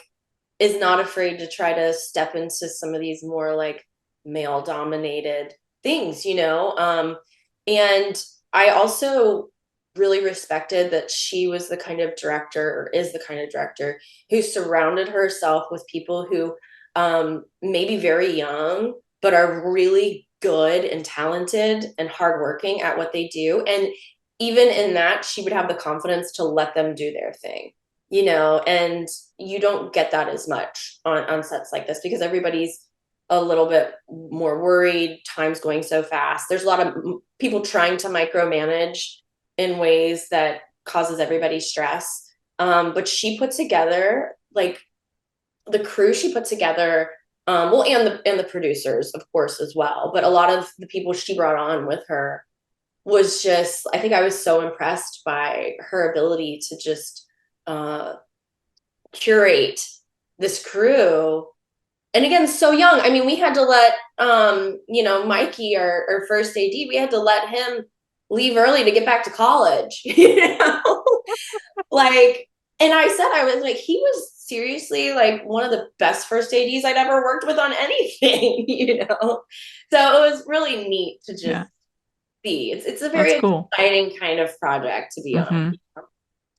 is not afraid to try to step into some of these more like male dominated things, and I also really respected that she was the kind of director, or is the kind of director, who surrounded herself with people who may be very young but are really good and talented and hardworking at what they do. And even in that, she would have the confidence to let them do their thing, and you don't get that as much on sets like this, because everybody's a little bit more worried. Time's going so fast. There's a lot of people trying to micromanage in ways that causes everybody stress. But she put together, like, the crew she put together Well, and the producers, of course, as well. But a lot of the people she brought on with her was just, I think I was so impressed by her ability to just uh, curate this crew. And again, so young. I mean, we had to let Mikey, our first AD, we had to let him leave early to get back to college. Like, and I was like, he was seriously like one of the best first ADs I'd ever worked with on anything. So it was really neat to just be. It's a very That's cool. exciting kind of project to be on.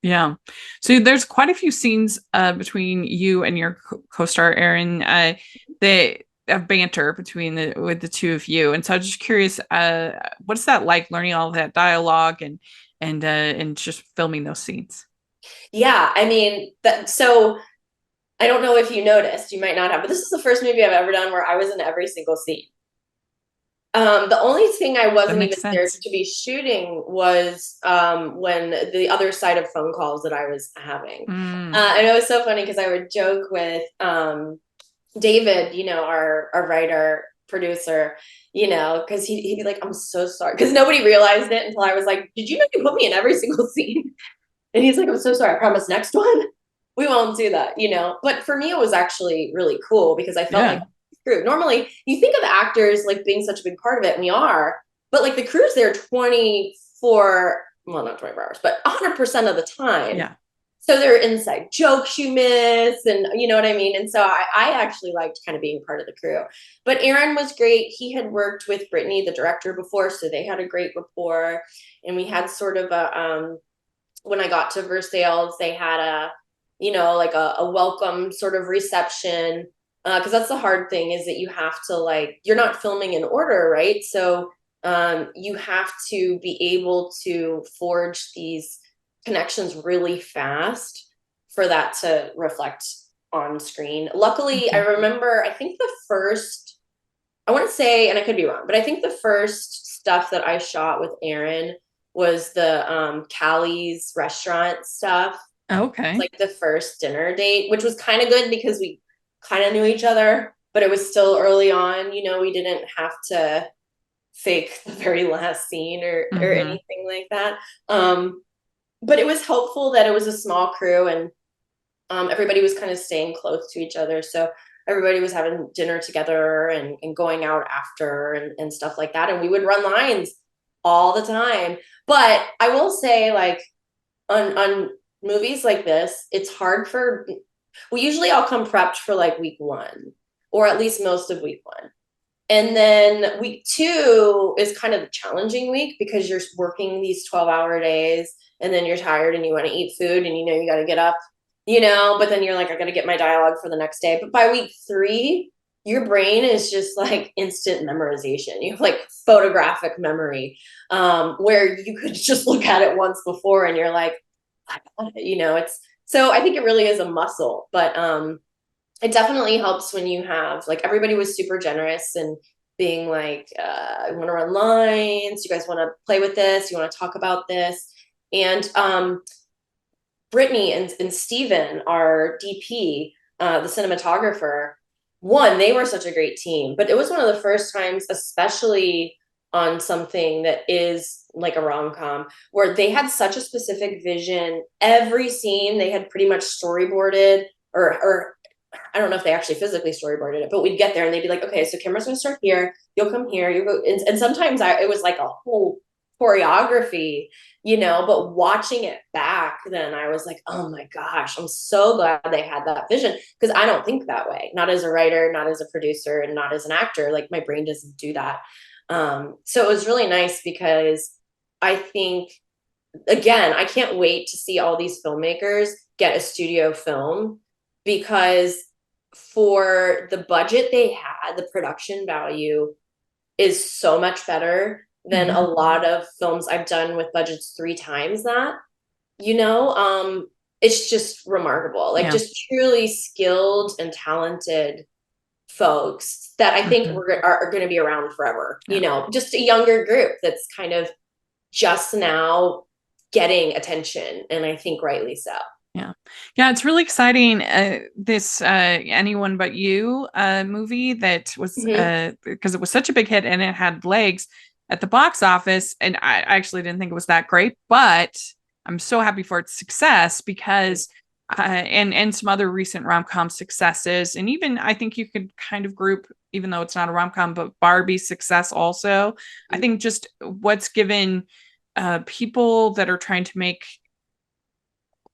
Yeah. So there's quite a few scenes between you and your co-star Aaron. They have banter between with the two of you. And so I'm just curious, what's that like, learning all of that dialogue and just filming those scenes? Yeah, I mean, so I don't know if you noticed, you might not have, but this is the first movie I've ever done where I was in every single scene. The only thing I wasn't even there to be shooting was when the other side of phone calls that I was having. And it was so funny because I would joke with David, our writer, producer, because he'd be like, I'm so sorry. Because nobody realized it until I was like, did you know you put me in every single scene? And he's like, I'm so sorry. I promise next one, we won't do that, But for me, it was actually really cool because I felt like crew. Normally, you think of the actors like being such a big part of it, and we are, but like the crew's there 24, well, not 24 hours, but 100% of the time. Yeah. So there are inside jokes you miss, and you know what I mean? And so I actually liked kind of being part of the crew. But Aaron was great. He had worked with Brittany, the director, before, so they had a great rapport. And we had sort of when I got to Versailles, they had like a welcome sort of reception. Because that's the hard thing, is that you have to you're not filming in order, right? So you have to be able to forge these connections really fast for that to reflect on screen. Luckily, I remember, I think I want to say, and I could be wrong, but I think the first stuff that I shot with Aaron was the Callie's restaurant stuff. Okay. Like the first dinner date, which was kind of good because we kind of knew each other, but it was still early on. We didn't have to fake the very last scene or anything like that. But it was helpful that it was a small crew, and everybody was kind of staying close to each other. So everybody was having dinner together and going out after and stuff like that. And we would run lines all the time. But I will say, like, on movies like this, it's hard usually I'll come prepped for like week 1, or at least most of week 1. And then week 2 is kind of the challenging week because you're working these 12-hour days, and then you're tired and you want to eat food, and you got to get up, but then you're like, I got to get my dialogue for the next day. But by week 3, your brain is just like instant memorization. You have like photographic memory, where you could just look at it once before and you're like, I got it. It's, so I think it really is a muscle, but it definitely helps when you have, like, everybody was super generous and being like, I want to run lines. You guys want to play with this? You want to talk about this? And Brittany and Steven, our DP, the cinematographer, they were such a great team, but it was one of the first times, especially on something that is like a rom-com, where they had such a specific vision. Every scene they had pretty much storyboarded, or I don't know if they actually physically storyboarded it, but we'd get there and they'd be like, okay, so camera's gonna start here, you'll come here, you go, and sometimes it was like a whole choreography, but watching it back, then I was like, oh my gosh, I'm so glad they had that vision, because I don't think that way, not as a writer, not as a producer, and not as an actor. Like, my brain doesn't do that. So it was really nice, because I think, again, I can't wait to see all these filmmakers get a studio film, because for the budget they had, the production value is so much better than a lot of films I've done with budgets 3 times that, it's just remarkable. Like, just truly skilled and talented folks that I think are going to be around forever. Just a younger group that's kind of just now getting attention, and I think rightly so. Yeah. Yeah, it's really exciting. This Anyone But You movie that was Mhm. because it was such a big hit and it had legs at the box office. And I actually didn't think it was that great, but I'm so happy for its success because and some other recent rom-com successes. And even I think you could kind of group, even though it's not a rom-com, but Barbie's success also. I think just what's given people that are trying to make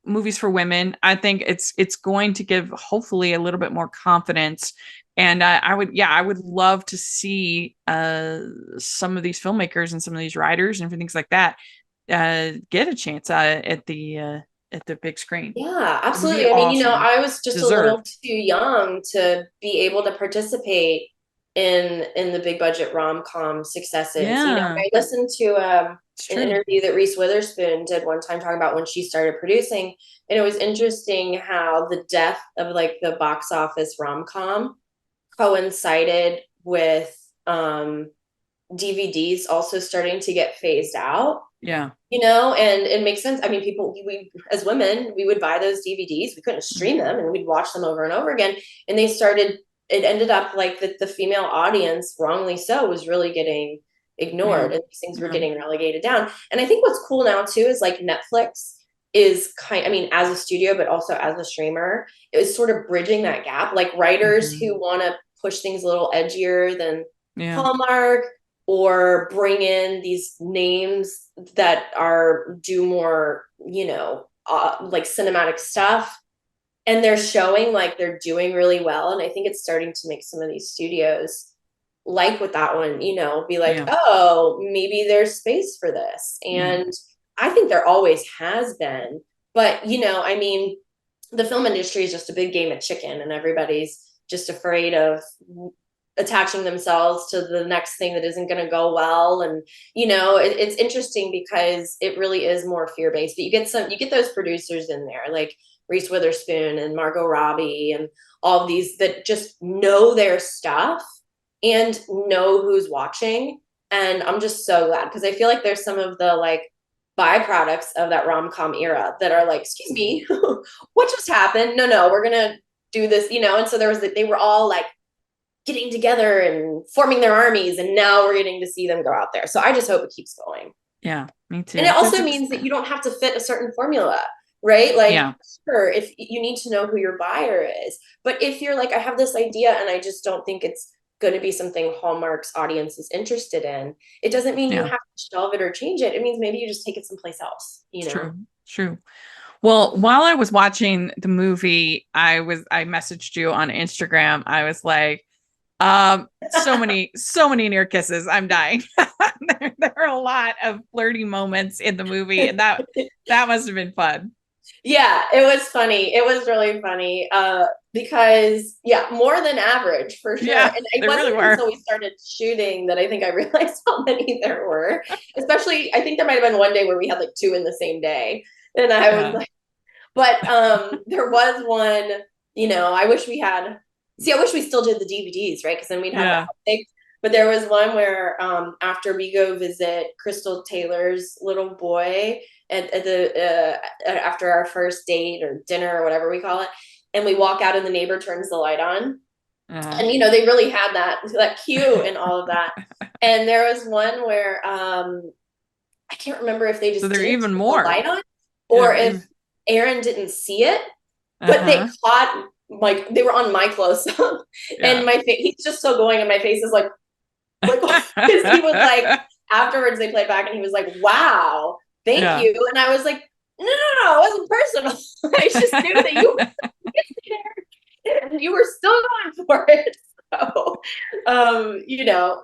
movies for women, I think it's going to give hopefully a little bit more confidence. And I would love to see some of these filmmakers and some of these writers and things like that get a chance at the big screen. Yeah, It would be absolutely. I mean, awesome. I was just a little Deserved. too young to be able to participate in the big budget rom-com successes. Yeah, I listened to it's an true. interview that Reese Witherspoon did one time talking about when she started producing, and it was interesting how the death of like the box office rom-com coincided with DVDs also starting to get phased out. Yeah. And it makes sense. I mean, we as women, we would buy those DVDs. We couldn't stream them, and we'd watch them over and over again. And it ended up like that the female audience, wrongly so, was really getting Yeah. ignored, and these things were Yeah. getting relegated down. And I think what's cool now too is like Netflix I mean, as a studio, but also as a streamer, is sort of bridging that gap. Like writers Mhm. who want to push things a little edgier than Yeah. Hallmark, or bring in these names that are do more, like cinematic stuff. And they're showing like they're doing really well. And I think it's starting to make some of these studios, like with that one, be like, Yeah. oh, maybe there's space for this. Yeah. And I think there always has been. But, I mean, the film industry is just a big game of chicken, and everybody's just afraid of attaching themselves to the next thing that isn't going to go well. And it's interesting because it really is more fear-based, but you get those producers in there like Reese Witherspoon and Margot Robbie and all of these that just know their stuff and know who's watching. And I'm just so glad, because I feel like there's some of the like byproducts of that rom-com era that are like, excuse me, what just happened? No, we're gonna do this. And so they were all like getting together and forming their armies, and now we're getting to see them go out there. So I just hope it keeps going. Yeah. Me And too. it Because also it's means that you don't have to fit a certain formula, right? Like, yeah. sure, if you need to know who your buyer is, but if you're like, I have this idea and I just don't think it's going to be something Hallmark's audience is interested in, it doesn't mean you Yeah. have to shelve it or change it. It means maybe you just take it someplace else, It's true. True. Well, while I was watching the movie, I messaged you on Instagram. I was like, so many near kisses. I'm dying. There are a lot of flirty moments in the movie, and that must have been fun. Yeah, it was funny. It was really funny. Because yeah, more than average for sure. Yeah, And it they really wasn't were. until we started shooting that I think I realized how many there were. Especially, I think there might have been one day where we had like two in the same day. And I was Yeah. like, but there was one, I wish we still did the DVDs, right? Because then we'd have Yeah. that. But there was one where after we go visit Crystal Taylor's little boy at the after our first date or dinner or whatever we call it, and we walk out and the neighbor turns the light on, Uh-huh. and they really had that cue and all of that. And there was one where I can't remember if they So just there are didn't even turn the more. light on, Yeah. or if Aaron didn't see it, but they Uh-huh. caught, like, they were on my close up, Yeah. and my face, he's just still going, and my face is like because he was like, afterwards they played back and he was like, wow, thank Yeah. you. And I was like, no, it wasn't personal. I just knew that you were there and you were still going for it. So,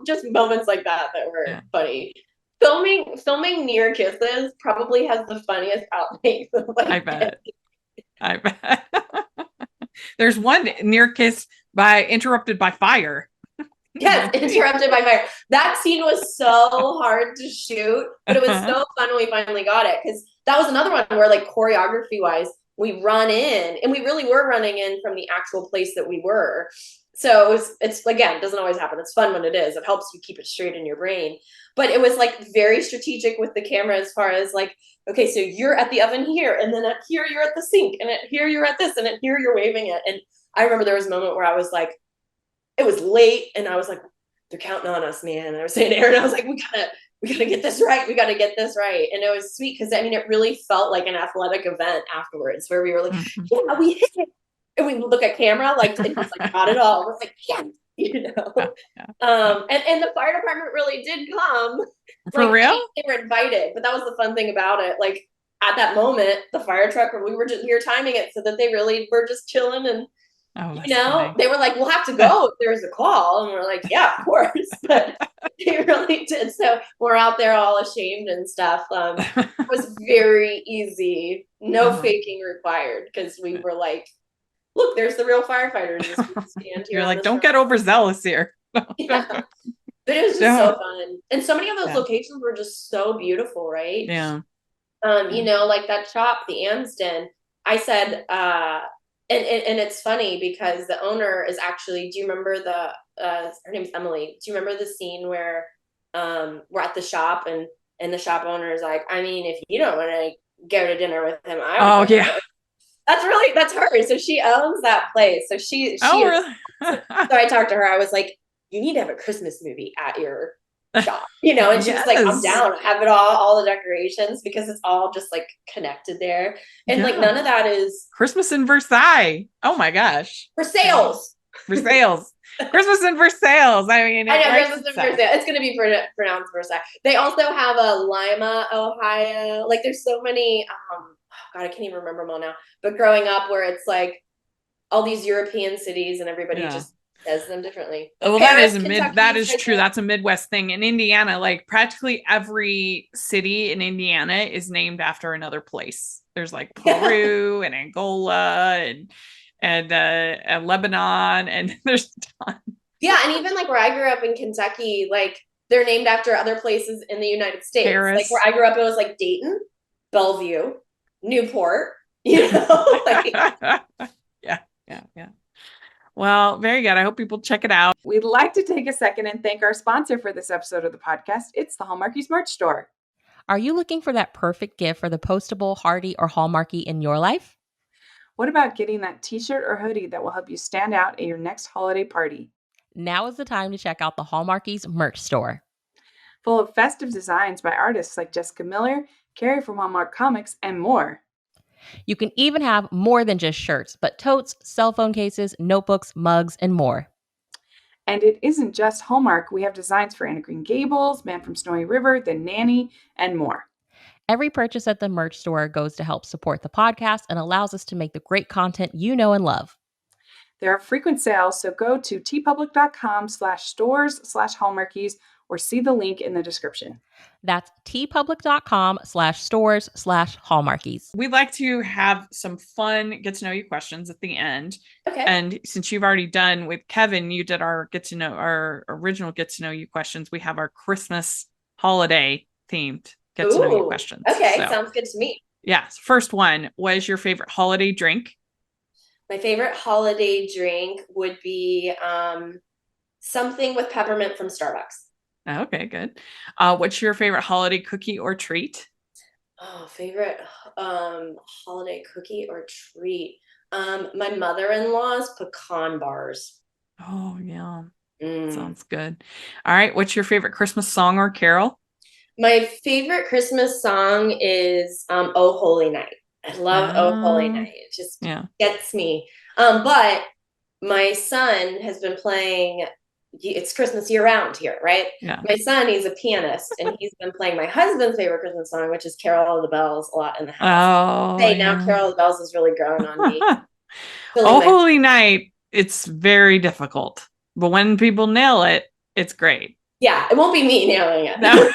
just moments like that were Yeah. funny. Filming near kisses probably has the funniest outtakes of like, I bet. I bet. There's one near kiss interrupted by fire. yes, interrupted by fire. That scene was so hard to shoot, but it was so fun when we finally got it, because that was another one where, like, choreography wise, we run in, and we really were running in from the actual place that we were. So it's again, it doesn't always happen. It's fun when it is. It helps you keep it straight in your brain. But it was like very strategic with the camera as far as like, okay, so you're at the oven here, and then at here you're at the sink, and at here you're at this, and at here you're waving it. And I remember there was a moment where I was like, it was late, and I was like, they're counting on us, man. And I was saying to Aaron, I was like, we gotta get this right. We gotta get this right. And it was sweet because I mean, it really felt like an athletic event afterwards, where we were like, yeah, we hit it. And we look at camera, like, and he's like, got it all. We're like, yeah, you know. And the fire department really did come. For like, real? They were invited, but that was the fun thing about it. Like at that moment, the fire truck, we were timing it so that they really were just chilling, and funny. they were like, we'll have to go if there's a call, and we're like, yeah, of course. But they really did. So we're out there all ashamed and stuff. It was very easy, no faking required, because we were like, look, there's the real firefighters. You're like, don't get overzealous here. Yeah. But it was just so fun. And so many of those locations were just so beautiful, right? Yeah. Like that shop, the Amsden, I said, and it's funny because the owner is actually, do you remember her name's Emily. Do you remember the scene where we're at the shop and the shop owner is like, I mean, if you don't want to go to dinner with him, I would. Yeah. That's her. So she owns that place. So she really? So I talked to her. I was like, you need to have a Christmas movie at your shop, and she was like, I'm down. Have it all the decorations, because it's all just like connected there. And like none of that is Christmas in Versailles. Oh my gosh. for sales. Christmas in Versailles. I mean, I know Christmas in Versailles. It's going to be pronounced Versailles. They also have a Lima, Ohio. Like there's so many, God, I can't even remember them all now. But growing up, where it's like all these European cities and everybody just says them differently. Well, Paris, that is true. That's a Midwest thing. In Indiana, like practically every city in Indiana is named after another place. There's like Peru and Angola and Lebanon, and there's a ton. Yeah, and even like where I grew up in Kentucky, like they're named after other places in the United States. Paris. Like where I grew up, it was like Dayton, Bellevue, Newport, like. Yeah. Well, very good. I hope people check it out. We'd like to take a second and thank our sponsor for this episode of the podcast. It's the Hallmarkies merch store. Are you looking for that perfect gift for the postable, Hardy, or Hallmarky in your life? What about getting that t-shirt or hoodie that will help you stand out at your next holiday party? Now is the time to check out the Hallmarkies merch store. Full of festive designs by artists like Jessica Miller, Carrie from Hallmark Comics, and more. You can even have more than just shirts, but totes, cell phone cases, notebooks, mugs, and more. And it isn't just Hallmark. We have designs for Anna Green Gables, Man from Snowy River, The Nanny, and more. Every purchase at the merch store goes to help support the podcast and allows us to make the great content you know and love. There are frequent sales, so go to tpublic.com/stores/Hallmarkies or see the link in the description. That's tpublic.com/stores/Hallmarkies. We'd like to have some fun get to know you questions at the end. Okay. And since you've already done with Kevin, you did our original get to know you questions. We have our Christmas holiday themed get to know you questions. Okay, sounds good to me. Yes. First one, what is your favorite holiday drink? My favorite holiday drink would be something with peppermint from Starbucks. Okay, good. What's your favorite holiday cookie or treat? Oh, favorite holiday cookie or treat? My mother-in-law's pecan bars. Oh, yeah. Sounds good. All right. What's your favorite Christmas song or carol? My favorite Christmas song is Oh Holy Night. I love Oh Holy Night. It just gets me. But my son has been playing, it's Christmas year round here, right? Yeah. My son, he's a pianist, and he's been playing my husband's favorite Christmas song, which is Carol of the Bells, a lot in the house. Now Carol of the Bells is really growing on me. Oh Holy Night, it's very difficult. But when people nail it, it's great. Yeah, it won't be me nailing it. No. You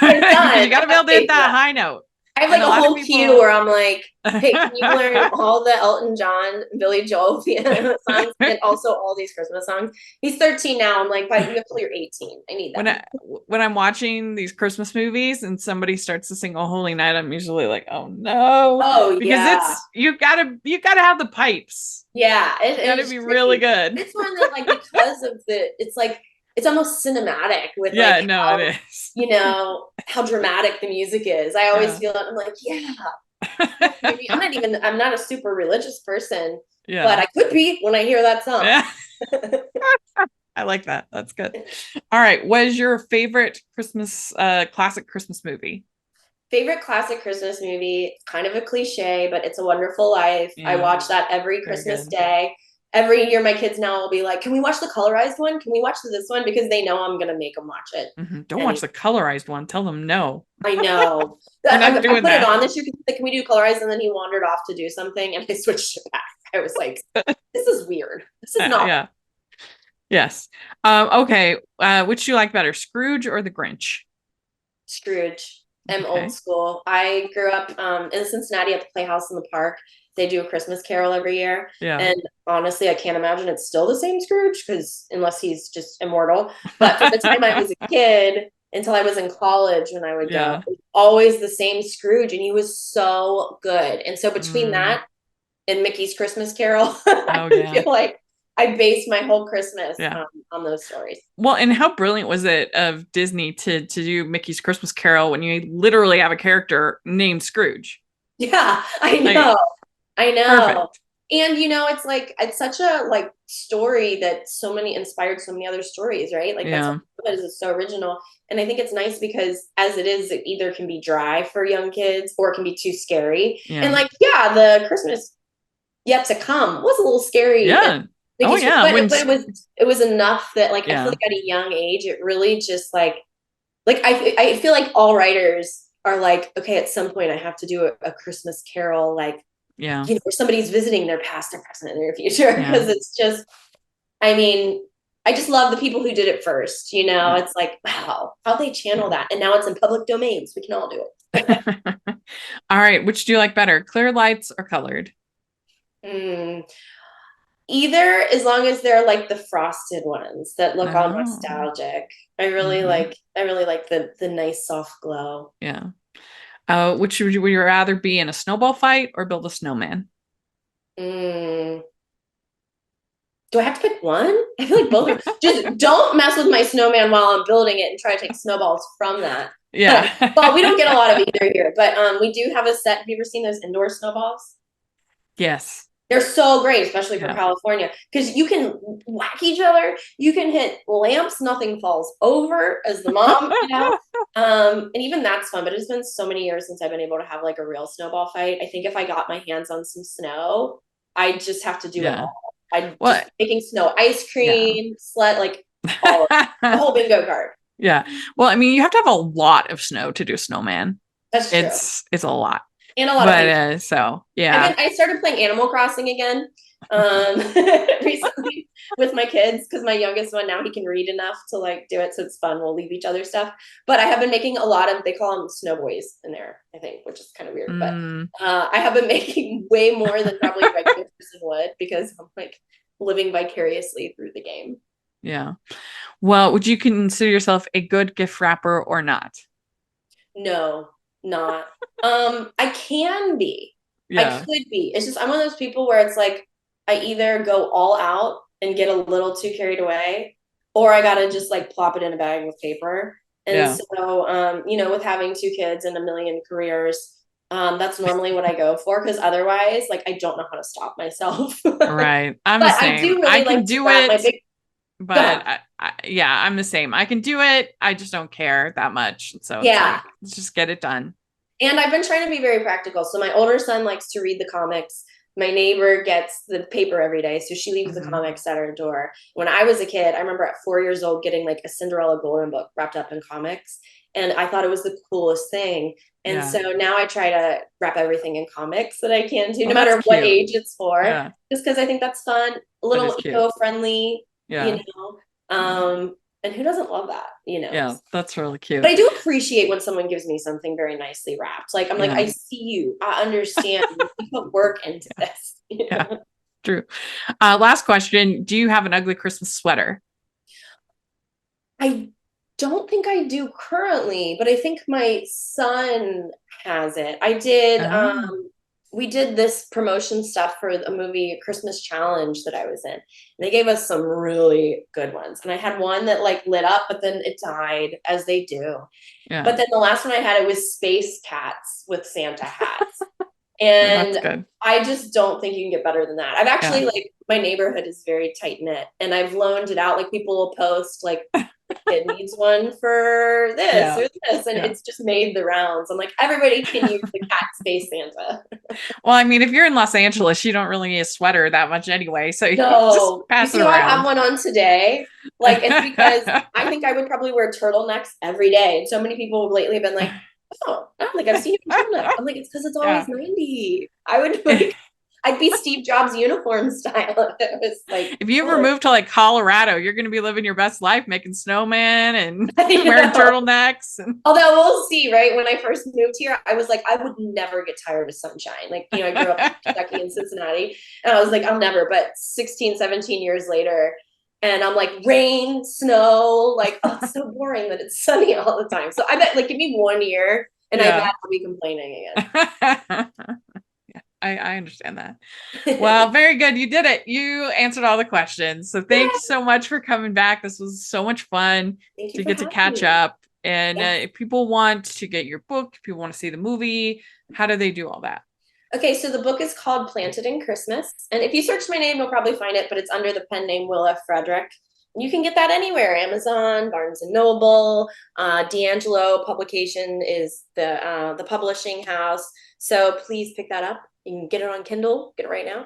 got to be able to hit that high note. I have And like a a lot of whole people queue where I'm like, hey, can you learn all the Elton John, Billy Joel songs and also all these Christmas songs? He's 13 now. I'm like, but you have till you're 18. I need when that. when I'm watching these Christmas movies and somebody starts to sing "Oh Holy Night," I'm usually like, "Oh no," Oh because yeah. you gotta have the pipes. Yeah, it You gotta is be really tricky. good. It's one that like because of it's like it's almost cinematic with Yeah, like no, it how is. how dramatic the music is. I always Yeah. feel it. I'm like, yeah, maybe I'm not a super religious person, but Yeah. I could be when I hear that song. Yeah. I like that. That's good. All right. What is your favorite Christmas classic Christmas movie? Favorite classic Christmas movie, it's kind of a cliche, but It's a Wonderful Life. I Yeah, watch that every very Christmas good. day. Every year, my kids now will be like, "Can we watch the colorized one? Can we watch this one?" Because they know I'm gonna make them watch it. Don't And watch the colorized one. Tell them no. I know. We're not I doing put it that. on this year because like, can we do colorized? And then he wandered off to do something, and I switched it back. I was like, "This is weird. This is not Yeah. Yes. Okay. Which do you like better, Scrooge or the Grinch? Scrooge." I'm old Okay. school. I grew up in Cincinnati at the Playhouse in the Park. They do a Christmas Carol every year, Yeah. and honestly, I can't imagine it's still the same Scrooge because unless he's just immortal. But from the time I was a kid until I was in college, when I would go, Yeah. it was always the same Scrooge, and he was so good. And so between Mm. that and Mickey's Christmas Carol, I Oh yeah. feel like I based my whole Christmas Yeah. on those stories. Well, and how brilliant was it of Disney to do Mickey's Christmas Carol when you literally have a character named Scrooge? Yeah, I Like, know. I know. perfect. And it's like it's such a like story that so many inspired so many other stories, right? Like that's what Yeah. it is. It's so original. And I think it's nice because as it is, it either can be dry for young kids or it can be too scary. And Yeah. like, yeah, the Christmas yet to come was a little scary and Yeah. Oh yeah. but When it was enough that like I feel yeah. like at a young age it really just like I feel like all writers are like, okay, at some point I have to do a Christmas Carol like Yeah. where somebody's visiting their past, their present, and their future. Yeah. Because it's just, I mean, I just love the people who did it first. Yeah. It's like, wow, how they channel that. And now it's in public domains. We can all do it. All right. Which do you like better, clear lights or colored? Mm. Either, as long as they're like the frosted ones that look all Oh. nostalgic. I really like the nice soft glow. Yeah. Which would you rather be in a snowball fight or build a snowman? Mm. Do I have to pick one? I feel like both are just don't mess with my snowman while I'm building it and try to take snowballs from that. Yeah. Well, we don't get a lot of either here, but we do have a set. Have you ever seen those indoor snowballs? Yes. They're so great, especially for Yeah. California, because you can whack each other. You can hit lamps. Nothing falls over as the mom. And even that's fun. But it's been so many years since I've been able to have like a real snowball fight. I think if I got my hands on some snow, I just have to do it Yeah. all. I just What? making snow, ice Yeah. cream, sled, like all of it. The whole bingo card. Yeah. Well, I mean, you have to have a lot of snow to do a snowman. That's true. It's a lot. And a lot of But patience. so yeah. I started playing Animal Crossing again recently with my kids because my youngest one now he can read enough to like do it, so it's fun. We'll leave each other stuff. But I have been making a lot of they call them snow boys in there, I think, which is kind of weird. But I have been making way more than probably a regular person would because I'm like living vicariously through the game. Yeah. Well, would you consider yourself a good gift wrapper or not? No, not. I can be. I Yeah. could be. It's just I'm one of those people where it's like I either go all out and get a little too carried away, or I gotta just like plop it in a bag with paper. And Yeah. so, with having two kids and a million careers, that's normally what I go for because otherwise, like, I don't know how to stop myself. Right. I'm the But I same. do I really can like to do wrap my it, big. Go but ahead. yeah, I'm the same. I can do it. I just don't care that much. So it's Yeah. like, let's just get it done. And I've been trying to be very practical. So my older son likes to read the comics. My neighbor gets the paper every day, so she leaves the comics at her door. When I was a kid, I remember at 4 years old getting like a Cinderella Golden book wrapped up in comics, and I thought it was the coolest thing. And Yeah. so now I try to wrap everything in comics that I can do, Oh, no that's matter what cute. age it's for, Yeah. just because I think that's fun, a That little is cute. eco-friendly, Yeah. Um, And who doesn't love that, you know? Yeah, that's really cute. But I do appreciate when someone gives me something very nicely wrapped. Like, I'm like, Yeah. I see you. I understand. You put work into this. You Yeah, know? true. Last question. Do you have an ugly Christmas sweater? I don't think I do currently, but I think my son has it. Oh, We did this promotion stuff for a movie, a Christmas challenge that I was in. And they gave us some really good ones. And I had one that like lit up, but then it died, as they do. yeah. But then the last one I had, it was space cats with Santa hats. That's And good. I just don't think you can get better than that. I've Yeah. actually like my neighborhood is very tight knit, and I've loaned it out. Like people will post like the kid needs one for this Yeah. or this, and Yeah. it's just made the rounds. I'm like, everybody can use the cat space Santa. Well, I mean, if you're in Los Angeles, you don't really need a sweater that much anyway. So you just No, you pass see it how I have around. one on today? Like it's because I think I would probably wear turtlenecks every day, and so many people lately have been like, "Oh, I don't think I've seen you in turtleneck." I'm like, it's because it's always Yeah. 90. I would like I'd be Steve Jobs uniform style. It was like, If you ever oh, move to like Colorado, you're going to be living your best life, making snowmen and I wearing know. turtlenecks. And Although we'll see, right? When I first moved here, I was like, I would never get tired of sunshine. Like, you know, I grew up in Kentucky and Cincinnati, and I was like, I'll never. But 16, 17 years later, and I'm like, rain, snow, like, oh, it's so boring that it's sunny all the time. So I bet, like, give me 1 year, and I bet yeah. I'll be complaining Yeah, I understand that. Well, again. very good. You did it. You answered all the questions. So thank you so much for coming back. This was so much fun Thank you to for get to having catch me. up. And Yes. if people want to get your book, if people want to see the movie, how do they do all that? Okay, so the book is called Planted in Christmas. And if you search my name, you'll probably find it, but it's under the pen name Will F. Frederick. You can get that anywhere, Amazon, Barnes and Noble. D'Angelo Publication is the publishing house. So please pick that up. You can get it on Kindle, get it right now.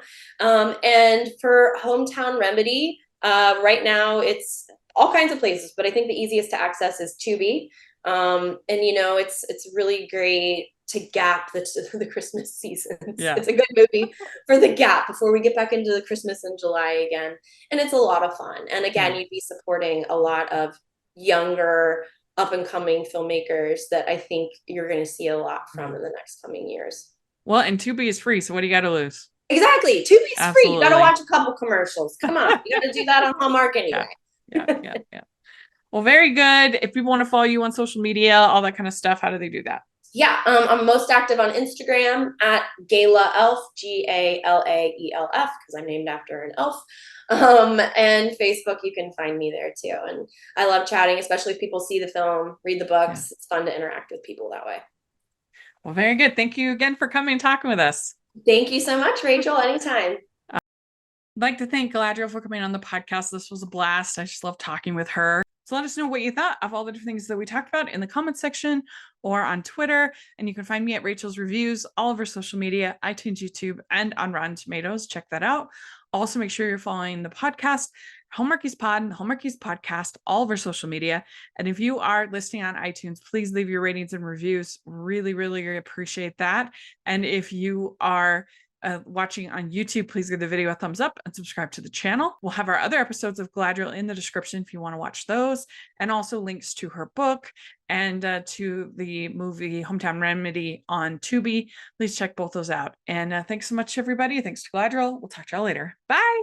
And for Hometown Remedy, right now it's all kinds of places, but I think the easiest to access is Tubi. And you know, it's really great to gap the Christmas season. Yeah. It's a good movie for the gap before we get back into the Christmas in July again. And it's a lot of fun. And again, Yeah. you'd be supporting a lot of younger, up and coming filmmakers that I think you're going to see a lot from in the next coming years. Well, and Tubi is free. So what do you got to lose? Exactly. Tubi's free. You got to Absolutely. watch a couple commercials. Come on. You got to do that on Hallmark Yeah. anyway. Yeah. Well, very good. If people want to follow you on social media, all that kind of stuff, how do they do that? Yeah, I'm most active on Instagram at Gala Elf, Galaelf, because I'm named after an elf. And Facebook, you can find me there too. And I love chatting, especially if people see the film, read the books. Yeah. It's fun to interact with people that way. Well, very good. Thank you again for coming and talking with us. Thank you so much, Rachel. Anytime. I'd like to thank Galadriel for coming on the podcast. This was a blast. I just love talking with her. So let us know what you thought of all the different things that we talked about in the comment section or on Twitter. And you can find me at Rachel's Reviews, all of our social media, iTunes, YouTube, and on Rotten Tomatoes. Check that out. Also, make sure you're following the podcast, Hallmarkies Pod and the Hallmarkies Podcast, all of our social media. And if you are listening on iTunes, please leave your ratings and reviews. Really, really appreciate that. And if you are watching on YouTube, please give the video a thumbs up and subscribe to the channel. We'll have our other episodes of Galadriel in the description if you want to watch those, and also links to her book and to the movie Hometown Remedy on Tubi. Please check both those out. And thanks so much, everybody. Thanks to Galadriel. We'll talk to y'all later. Bye.